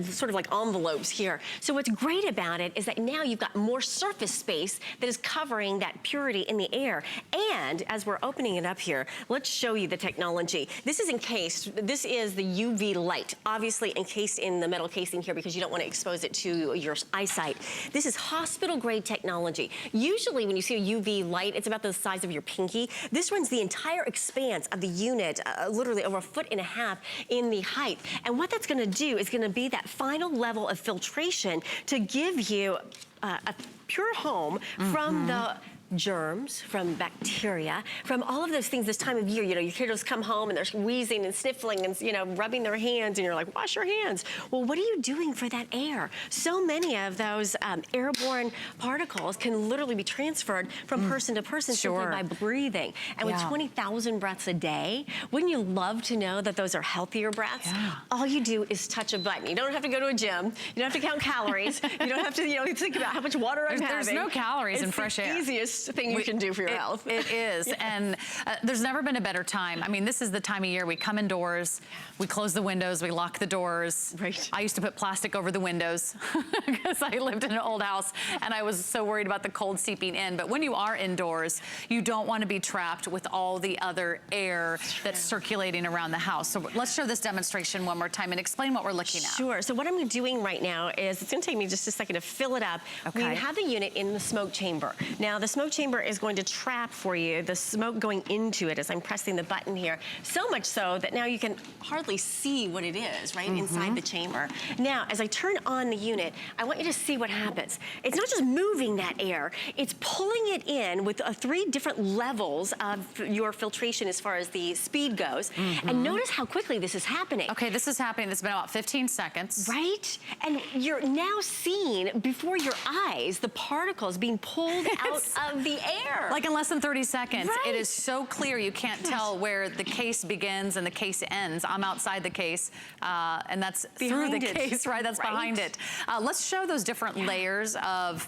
sort of like envelopes here. So what's great about it is that now you've got more surface space that is covering that purity in the air. And as we're opening it up here, let's show you the technology. This is encased. This is the UV light, obviously encased in the metal casing here because you don't want to expose it to your eyesight. This is hospital grade technology. Usually when you see a UV light, it's about the size of your pinky. This runs the entire expanse of the unit, literally over 1.5 feet in the height. And what that's going to do is going to be that final level of filtration to give you a pure home from the germs, from bacteria, from all of those things this time of year. You know, your kiddos come home and they're wheezing and sniffling and, you know, rubbing their hands, and you're like, wash your hands. Well, what are you doing for that air? So many of those airborne particles can literally be transferred from person to person simply by breathing. And with 20,000 breaths a day, wouldn't you love to know that those are healthier breaths? All you do is touch a button. You don't have to go to a gym. You don't have to count calories. You don't have to, you know, think about how much water I'm having. There's no calories in fresh air. It's the easiest thing you can do for your health. It is, and there's never been a better time. I mean, this is the time of year we come indoors, we close the windows, we lock the doors. Right. I used to put plastic over the windows because I lived in an old house and I was so worried about the cold seeping in. But when you are indoors, you don't want to be trapped with all the other air that's circulating around the house. So let's show this demonstration one more time and explain what we're looking at. Sure. So what I'm doing right now is, it's going to take me just a second to fill it up. We have the unit in the smoke chamber. Now, the smoke chamber is going to trap for you the smoke going into it as I'm pressing the button here. So much so that now you can hardly see what it is, right, inside the chamber. Now, as I turn on the unit, I want you to see what happens. It's not just moving that air, it's pulling it in with 3 different levels of your filtration as far as the speed goes. And notice how quickly this is happening. Okay, this is happening. It's been about 15 seconds. Right? And you're now seeing before your eyes the particles being pulled out of the air. Like in less than 30 seconds. Right. It is so clear you can't tell where the case begins and the case ends. I'm outside the case, and that's Behind through the it. case, right? That's behind it. Let's show those different layers of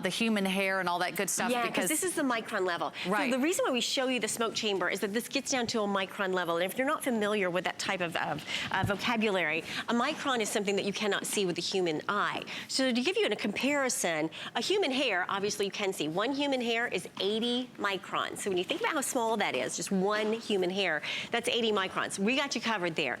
the human hair and all that good stuff. Yeah, because this is the micron level. Right. So the reason why we show you the smoke chamber is that this gets down to a micron level. And if you're not familiar with that type of vocabulary, a micron is something that you cannot see with the human eye. So to give you a comparison, a human hair, obviously you can see. One human hair is 80 microns. So when you think about how small that is, just one human hair, that's 80 microns. We got you covered there.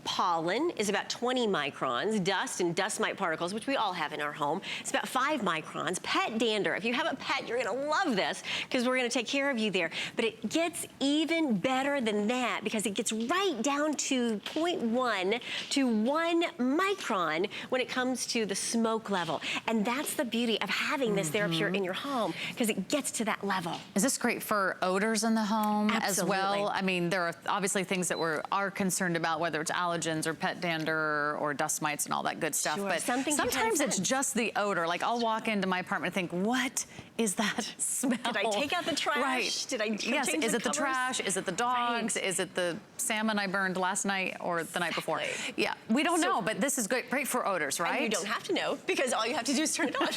Pollen is about 20 microns. Dust and dust mite particles, which we all have in our home, it's about 5 microns. Pet dander. If you have a pet, you're gonna love this because we're gonna take care of you there. But it gets even better than that because it gets right down to 0.1 to 1 micron when it comes to the smoke level. And that's the beauty of having this TheraPure in your home because it gets to that level. Is this great for odors in the home as well? Absolutely. I mean, there are obviously things that we are concerned about, whether it's allergens or pet dander or dust mites and all that good stuff. Sure. But sometimes it's just the odor. Like I'll walk into my apartment and think, what is that smell? Did I take out the trash? Right. Did I Yes, change is the it the covers? trash? Is it the dogs? Right. Is it the salmon I burned last night or the night before? Yeah, we don't know, but this is great for odors, right? And you don't have to know because all you have to do is turn it on.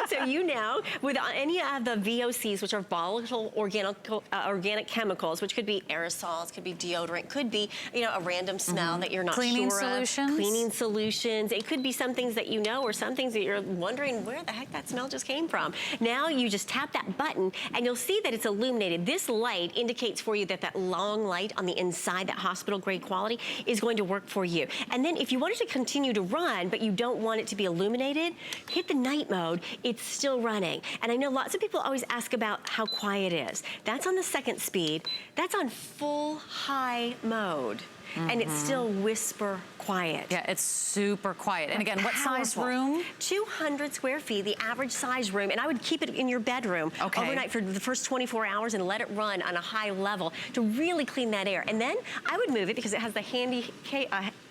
So you now, with any of the VOCs, which are volatile organic chemicals, which could be aerosols, could be deodorant, could be a random smell that you're not Cleaning sure solutions? of. Cleaning solutions. It could be some things that you know or some things that you're wondering where the heck that smell just came from. Now you just tap that button and you'll see that it's illuminated. This light indicates for you that that long light on the inside, that hospital grade quality, is going to work for you. And then if you want it to continue to run, but you don't want it to be illuminated, hit the night mode, it's still running. And I know lots of people always ask about how quiet it is. That's on the second speed. That's on full high mode. And it's still whisper quiet. Yeah, it's super quiet. And again, what size room? 200 square feet, the average size room. And I would keep it in your bedroom overnight for the first 24 hours and let it run on a high level to really clean that air. And then I would move it because it has the handy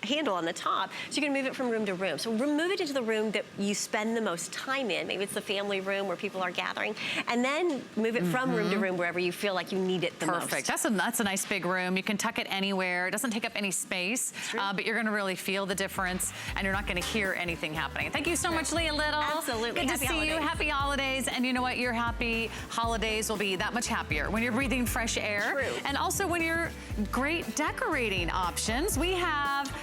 handle on the top, so you can move it from room to room. So move it into the room that you spend the most time in. Maybe it's the family room where people are gathering. And then move it from room to room wherever you feel like you need it the most. Perfect. That's a nice big room. You can tuck it anywhere. It doesn't take up any space, but you're gonna really feel the difference and you're not gonna hear anything happening. Thank you so much, Leah Little. Absolutely. Good to see you. Happy holidays. And you know what? Your happy holidays will be that much happier when you're breathing fresh air. True. And also when you're great decorating options. We have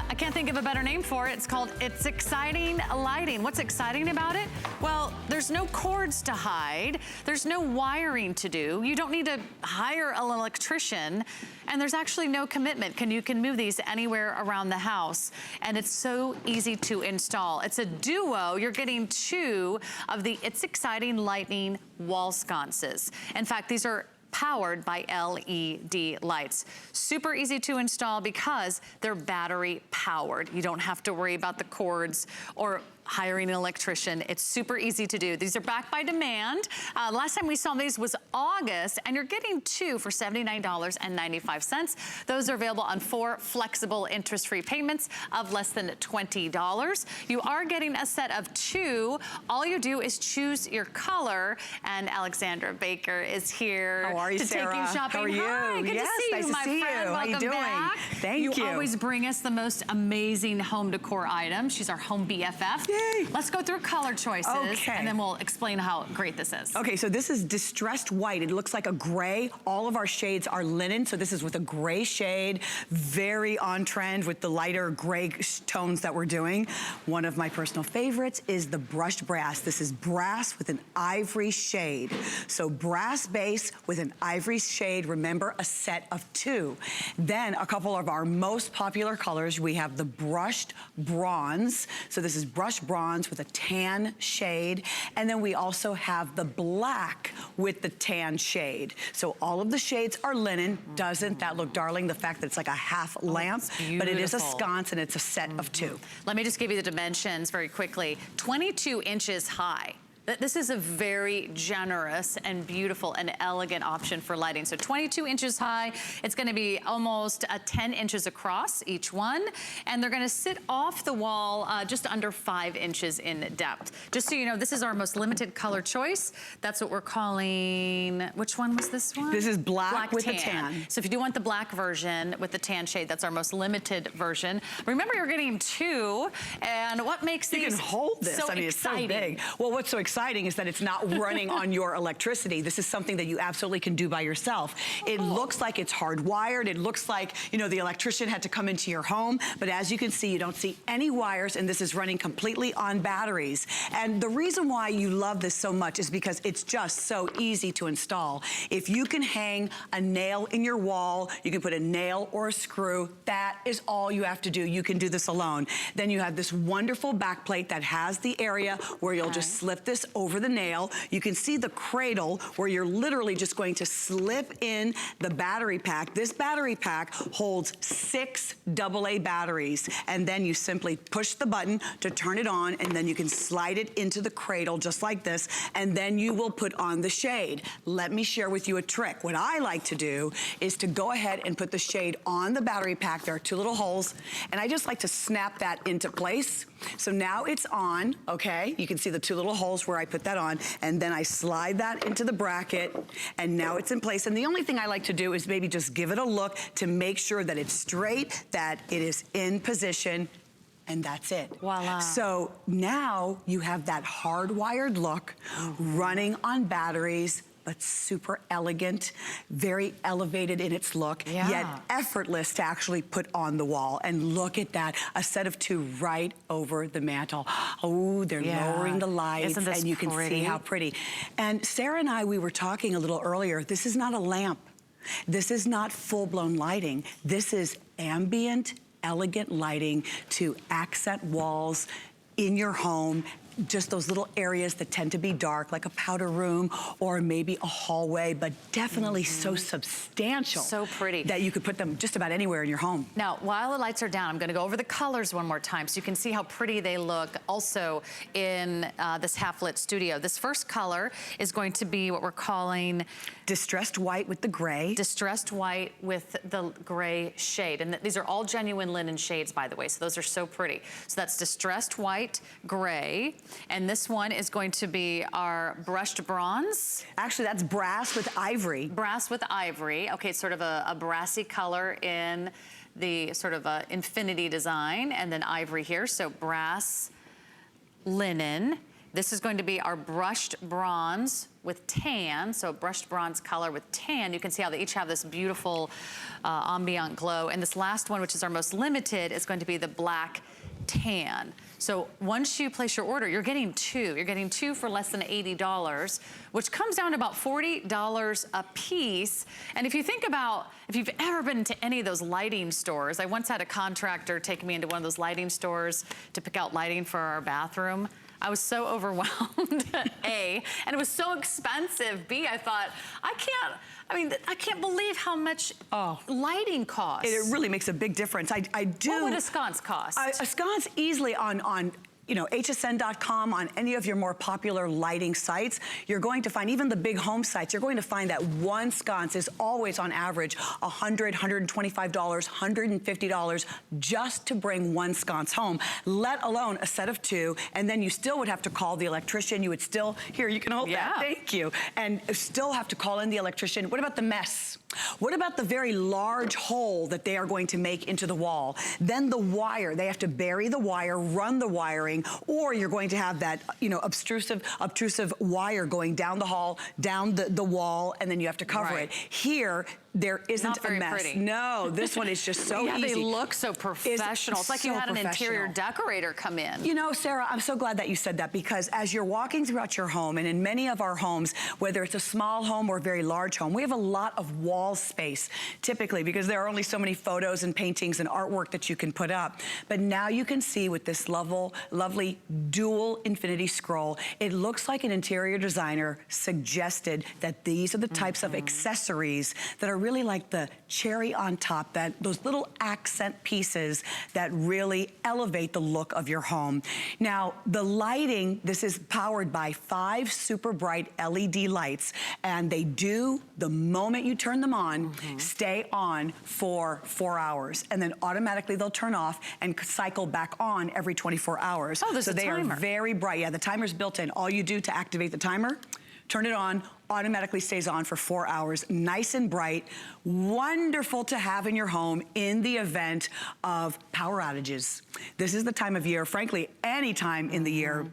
I can't think of a better name for it. It's exciting lighting. What's exciting about it? Well, there's no cords to hide. There's no wiring to do. You don't need to hire an electrician. And there's actually no commitment. You can move these anywhere around the house. And it's so easy to install. It's a duo. You're getting 2 of the It's Exciting Lighting wall sconces. In fact, these are powered by LED lights. Super easy to install because they're battery powered. You don't have to worry about the cords or hiring an electrician. It's super easy to do. These are backed by demand. Last time we saw these was August, and you're getting 2 for $79.95. Those are available on 4 flexible interest-free payments of less than $20. You are getting a set of 2. All you do is choose your color, and Alexandra Baker is here. How are you, to Sarah? take you shopping. How are you? Hi, good Yes, to see nice you, to my see friend. you. How Welcome you doing? back. Thank you. You always bring us the most amazing home decor items. She's our home BFF. Yay. Let's go through color choices, and then we'll explain how great this is. Okay, so this is distressed white. It looks like a gray. All of our shades are linen, so this is with a gray shade, very on trend with the lighter gray tones that we're doing. One of my personal favorites is the brushed brass. This is brass with an ivory shade. So brass base with an ivory shade, remember, a set of 2. Then a couple of our most popular colors, we have the brushed bronze. So this is brushed bronze with a tan shade. And then we also have the black with the tan shade. So all of the shades are linen. Doesn't that look darling? The fact that it's like a half lamp, but it is a sconce and it's a set of 2. Let me just give you the dimensions very quickly. 22 inches high. This is a very generous and beautiful and elegant option for lighting. So 22 inches high. It's going to be almost 10 inches across each one. And they're going to sit off the wall just under 5 inches in depth. Just so you know, this is our most limited color choice. That's what we're calling, which one was this one? This is black with a tan. So if you do want the black version with the tan shade, that's our most limited version. Remember, you're getting 2. And what makes these you can hold this. So I mean, exciting. It's so big. Well, what's so exciting is that it's not running on your electricity. This is something that you absolutely can do by yourself. It looks like it's hardwired. It looks like, you know, the electrician had to come into your home, but as you can see, you don't see any wires, and this is running completely on batteries. And the reason why you love this so much is because it's just so easy to install. If you can hang a nail in your wall, you can put a nail or a screw, that is all you have to do. You can do this alone. Then you have this wonderful back plate that has the area where you'll just slip this over the nail. You can see the cradle where you're literally just going to slip in the battery pack. This battery pack holds 6 AA batteries, and then you simply push the button to turn it on, and then you can slide it into the cradle just like this, and then you will put on the shade. Let me share with you a trick. What I like to do is to go ahead and put the shade on the battery pack. There are 2 little holes, and I just like to snap that into place. So now it's on, okay? You can see the 2 little holes where I put that on, and then I slide that into the bracket, and now it's in place. And the only thing I like to do is maybe just give it a look to make sure that it's straight, that it is in position, and that's it. Voila. So now you have that hardwired look running on batteries, but super elegant, very elevated in its look, yet effortless to actually put on the wall. And look at that, a set of 2 right over the mantle. Oh, they're lowering the lights, and you can see how pretty. And Sarah and I, we were talking a little earlier, this is not a lamp. This is not full-blown lighting. This is ambient, elegant lighting to accent walls in your home, just those little areas that tend to be dark, like a powder room or maybe a hallway, but definitely so substantial. So pretty. That you could put them just about anywhere in your home. Now, while the lights are down, I'm gonna go over the colors one more time so you can see how pretty they look also in this half-lit studio. This first color is going to be what we're calling distressed white with the gray. Distressed white with the gray shade. And these are all genuine linen shades, by the way, so those are so pretty. So that's distressed white, gray. And this one is going to be our brushed bronze. Actually, that's brass with ivory. Brass with ivory. Okay, it's sort of a brassy color in the sort of a infinity design, and then ivory here, so brass, linen. This is going to be our brushed bronze with tan, so brushed bronze color with tan. You can see how they each have this beautiful ambient glow. And this last one, which is our most limited, is going to be the black tan. So once you place your order, you're getting 2. You're getting 2 for less than $80, which comes down to about $40 a piece. And if you think about, if you've ever been to any of those lighting stores, I once had a contractor take me into one of those lighting stores to pick out lighting for our bathroom. I was so overwhelmed, A, and it was so expensive, B, I thought, I can't believe how much lighting costs. It really makes a big difference. I do. What would a sconce cost? A sconce easily on you know, HSN.com, on any of your more popular lighting sites, you're going to find, even the big home sites, you're going to find that one sconce is always on average $100, $125, $150 just to bring one sconce home, let alone a set of 2, and then you still would have to call the electrician. You would still, here, you can hold that, thank you, and still have to call in the electrician. What about the mess? What about the very large hole that they are going to make into the wall? Then the wire, they have to bury the wire, run the wiring, or you're going to have that, you know, obtrusive wire going down the hall, down the wall, and then you have to cover it. Here, there isn't a mess. Pretty. No, this one is just so easy. They look so professional. It's like you had an interior decorator come in. You know, Sarah, I'm so glad that you said that, because as you're walking throughout your home, and in many of our homes, whether it's a small home or a very large home, we have a lot of wall space, typically, because there are only so many photos and paintings and artwork that you can put up. But now you can see with this lovely dual infinity scroll, it looks like an interior designer suggested that these are the types of accessories that are really like the cherry on top, those little accent pieces that really elevate the look of your home. Now, the lighting, this is powered by 5 super bright LED lights, and they do, the moment you turn them on, stay on for 4 hours, and then automatically they'll turn off and cycle back on every 24 hours. Oh, there's a timer. So they are very bright. Yeah, the timer's built in. All you do to activate the timer, turn it on, automatically stays on for 4 hours, nice and bright, wonderful to have in your home in the event of power outages. This is the time of year, frankly, any time in the year,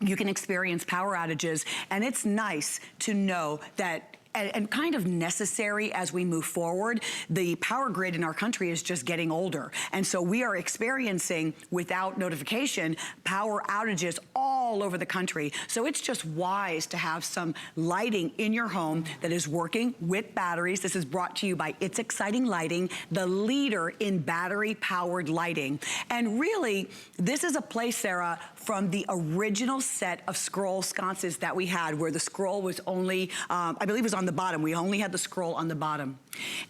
you can experience power outages, and it's nice to know that and kind of necessary as we move forward. The power grid in our country is just getting older. And so we are experiencing, without notification, power outages all over the country. So it's just wise to have some lighting in your home that is working with batteries. This is brought to you by It's Exciting Lighting, the leader in battery-powered lighting. And really, this is a place, Sarah, from the original set of scroll sconces that we had, where the scroll was only, I believe it was on the bottom. We only had the scroll on the bottom.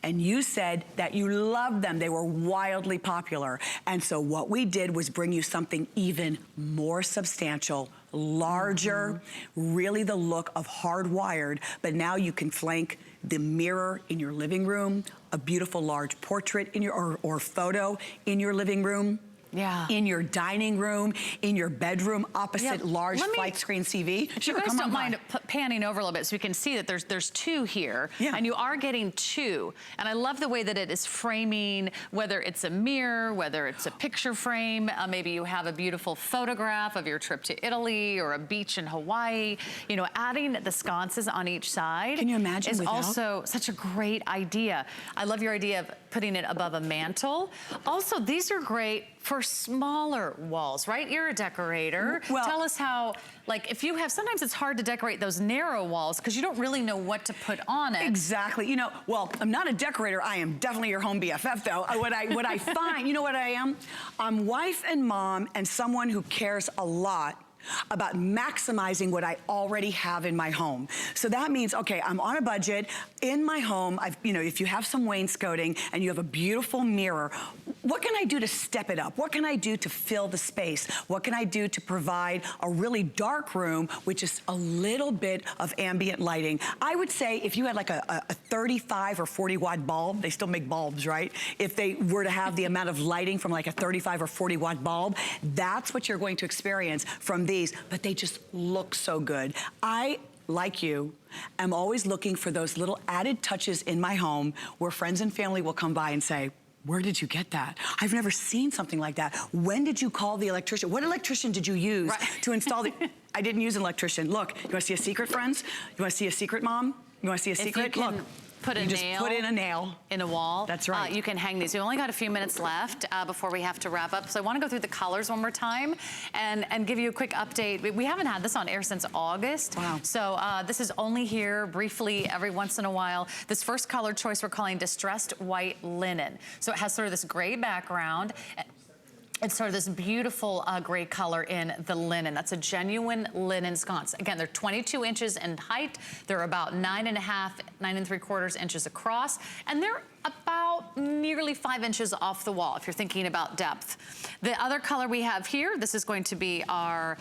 And you said that you loved them. They were wildly popular. And so what we did was bring you something even more substantial, larger, really the look of hardwired, but now you can flank the mirror in your living room, a beautiful large portrait in your, or photo in your living room. Yeah. In your dining room, in your bedroom, opposite large flat screen TV. If you guys don't mind panning over a little bit so we can see that there's 2 here. Yeah. And you are getting 2. And I love the way that it is framing, whether it's a mirror, whether it's a picture frame, maybe you have a beautiful photograph of your trip to Italy or a beach in Hawaii. You know, adding the sconces on each side. Can you imagine is also such a great idea. I love your idea of putting it above a mantle. Also, these are great for smaller walls, right? You're a decorator. Well, tell us how, like, if you have, sometimes it's hard to decorate those narrow walls because you don't really know what to put on it. Exactly. You know, well, I'm not a decorator. I am definitely your home BFF, though. What I find, you know what I am? I'm wife and mom and someone who cares a lot about maximizing what I already have in my home. So that means, okay, I'm on a budget. In my home, you know, if you have some wainscoting and you have a beautiful mirror, what can I do to step it up? What can I do to fill the space? What can I do to provide a really dark room with just a little bit of ambient lighting? I would say if you had like a 35 or 40 watt bulb, they still make bulbs, right? If they were to have the amount of lighting from like a 35 or 40 watt bulb, that's what you're going to experience from these, but they just look so good. I, like you, am always looking for those little added touches in my home where friends and family will come by and say, where did you get that? I've never seen something like that. When did you call the electrician? What electrician did you use to install the... I didn't use an electrician. Look, you wanna see a secret, friends? You wanna see a secret, Mom? You wanna see a secret? Look. Just put in a nail in a wall. That's right. You can hang these. We only got a few minutes left before we have to wrap up. So I want to go through the colors one more time and give you a quick update. We haven't had this on air since August. Wow. So this is only here briefly every once in a while. This first color choice we're calling Distressed White Linen. So it has sort of this gray background. It's sort of this beautiful gray color in the linen. That's a genuine linen sconce. Again, they're 22 inches in height. They're about 9 3/4 inches across. And they're about nearly 5 inches off the wall, if you're thinking about depth. The other color we have here, this is going to be our,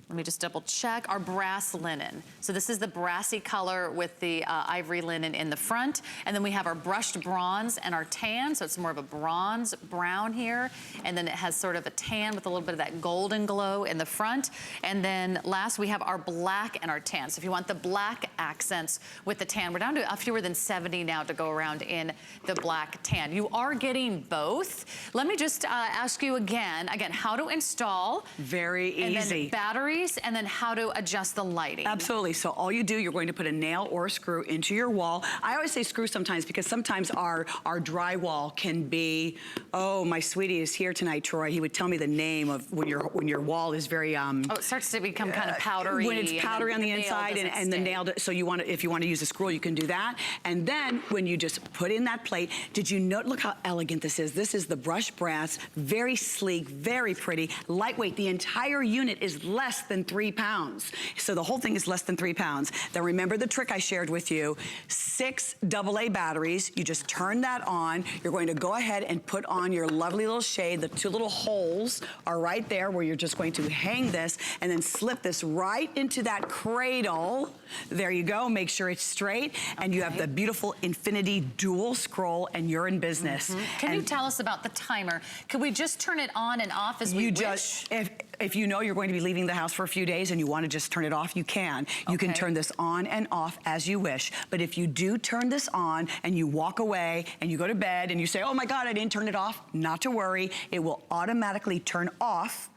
let me just double check, our brass linen. So this is the brassy color with the ivory linen in the front. And then we have our brushed bronze and our tan. So it's more of a bronze brown here. And then it has sort of a tan with a little bit of that golden glow in the front. And then last we have our black and our tan. So if you want the black accents with the tan, we're down to fewer than 70 now to go around in the black tan. You are getting both. Let me just ask you again, how to install. Very easy. And then batteries, and then how to adjust the lighting. Absolutely. So all you do, you're going to put a nail or a screw into your wall. I always say screw sometimes because sometimes our drywall can be, oh, my sweetie is here tonight, Troy. He would tell me the name of when your wall is very oh, it starts to become kind of powdery. When it's powdery on the inside and the nail, so if you want to use a screw, you can do that. And then when you just put in that plate, did you note, look how elegant this is. This is the brushed brass, very sleek, very pretty, lightweight. The entire unit is less than 3 pounds. So the whole thing is less than 3 pounds. Then remember the trick I shared with you, 6 AA batteries. You just turn that on. You're going to go ahead and put on your lovely little shade. The 2 little holes are right there where you're just going to hang this and then slip this right into that cradle. There you go. Make sure it's straight. And you have the beautiful infinity dual scroll, and you're in business. Can you tell us about the timer? Could we just turn it on and off as we wish? If you know you're going to be leaving the house for a few days and you want to just turn it off, you can. You can turn this on and off as you wish. But if you do turn this on and you walk away and you go to bed and you say, oh my God, I didn't turn it off, not to worry. It will automatically turn off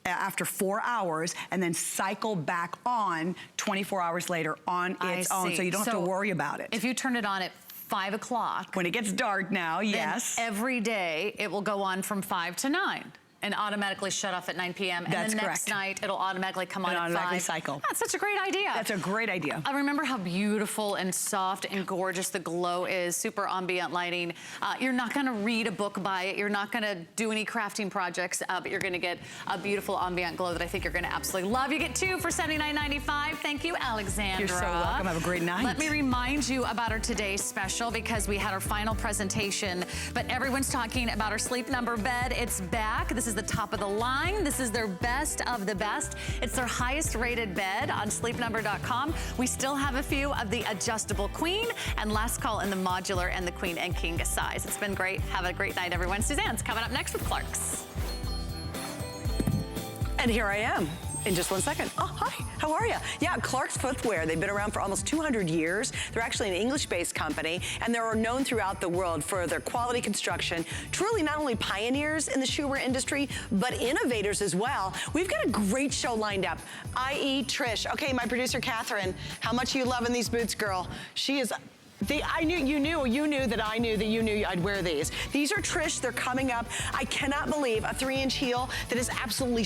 after 4 hours and then cycle back on 24 hours later on its own. So you don't have to worry about it. If you turn it on at 5 o'clock. When it gets dark now, yes. Every day it will go on from 5 to 9. And automatically shut off at 9 p.m. And That's the correct. next night, it'll automatically come on at 5. Automatically cycle. That's such a great idea. That's a great idea. I remember how beautiful and soft and gorgeous the glow is. Super ambient lighting. You're not going to read a book by it. You're not going to do any crafting projects, but you're going to get a beautiful ambient glow that I think you're going to absolutely love. You get 2 for $79.95. Thank you, Alexandra. You're so welcome. Have a great night. Let me remind you about our today's special because we had our final presentation, but everyone's talking about our Sleep Number bed. It's back. This is the top of the line. This is their best of the best. It's their highest rated bed on sleepnumber.com. We still have a few of the adjustable queen and last call in the modular and the queen and king size. It's been great. Have a great night, everyone. Suzanne's coming up next with Clark's. And here I am. In just 1 second. Oh, hi, how are you? Yeah, Clark's Footwear, they've been around for almost 200 years. They're actually an English-based company, and they're known throughout the world for their quality construction. Truly not only pioneers in the shoewear industry, but innovators as well. We've got a great show lined up, i.e. Trish. Okay, my producer, Catherine, how much are you loving these boots, girl? She is... you knew that I knew that you knew I'd wear these. These are Trish, they're coming up. I cannot believe a 3-inch heel that is absolutely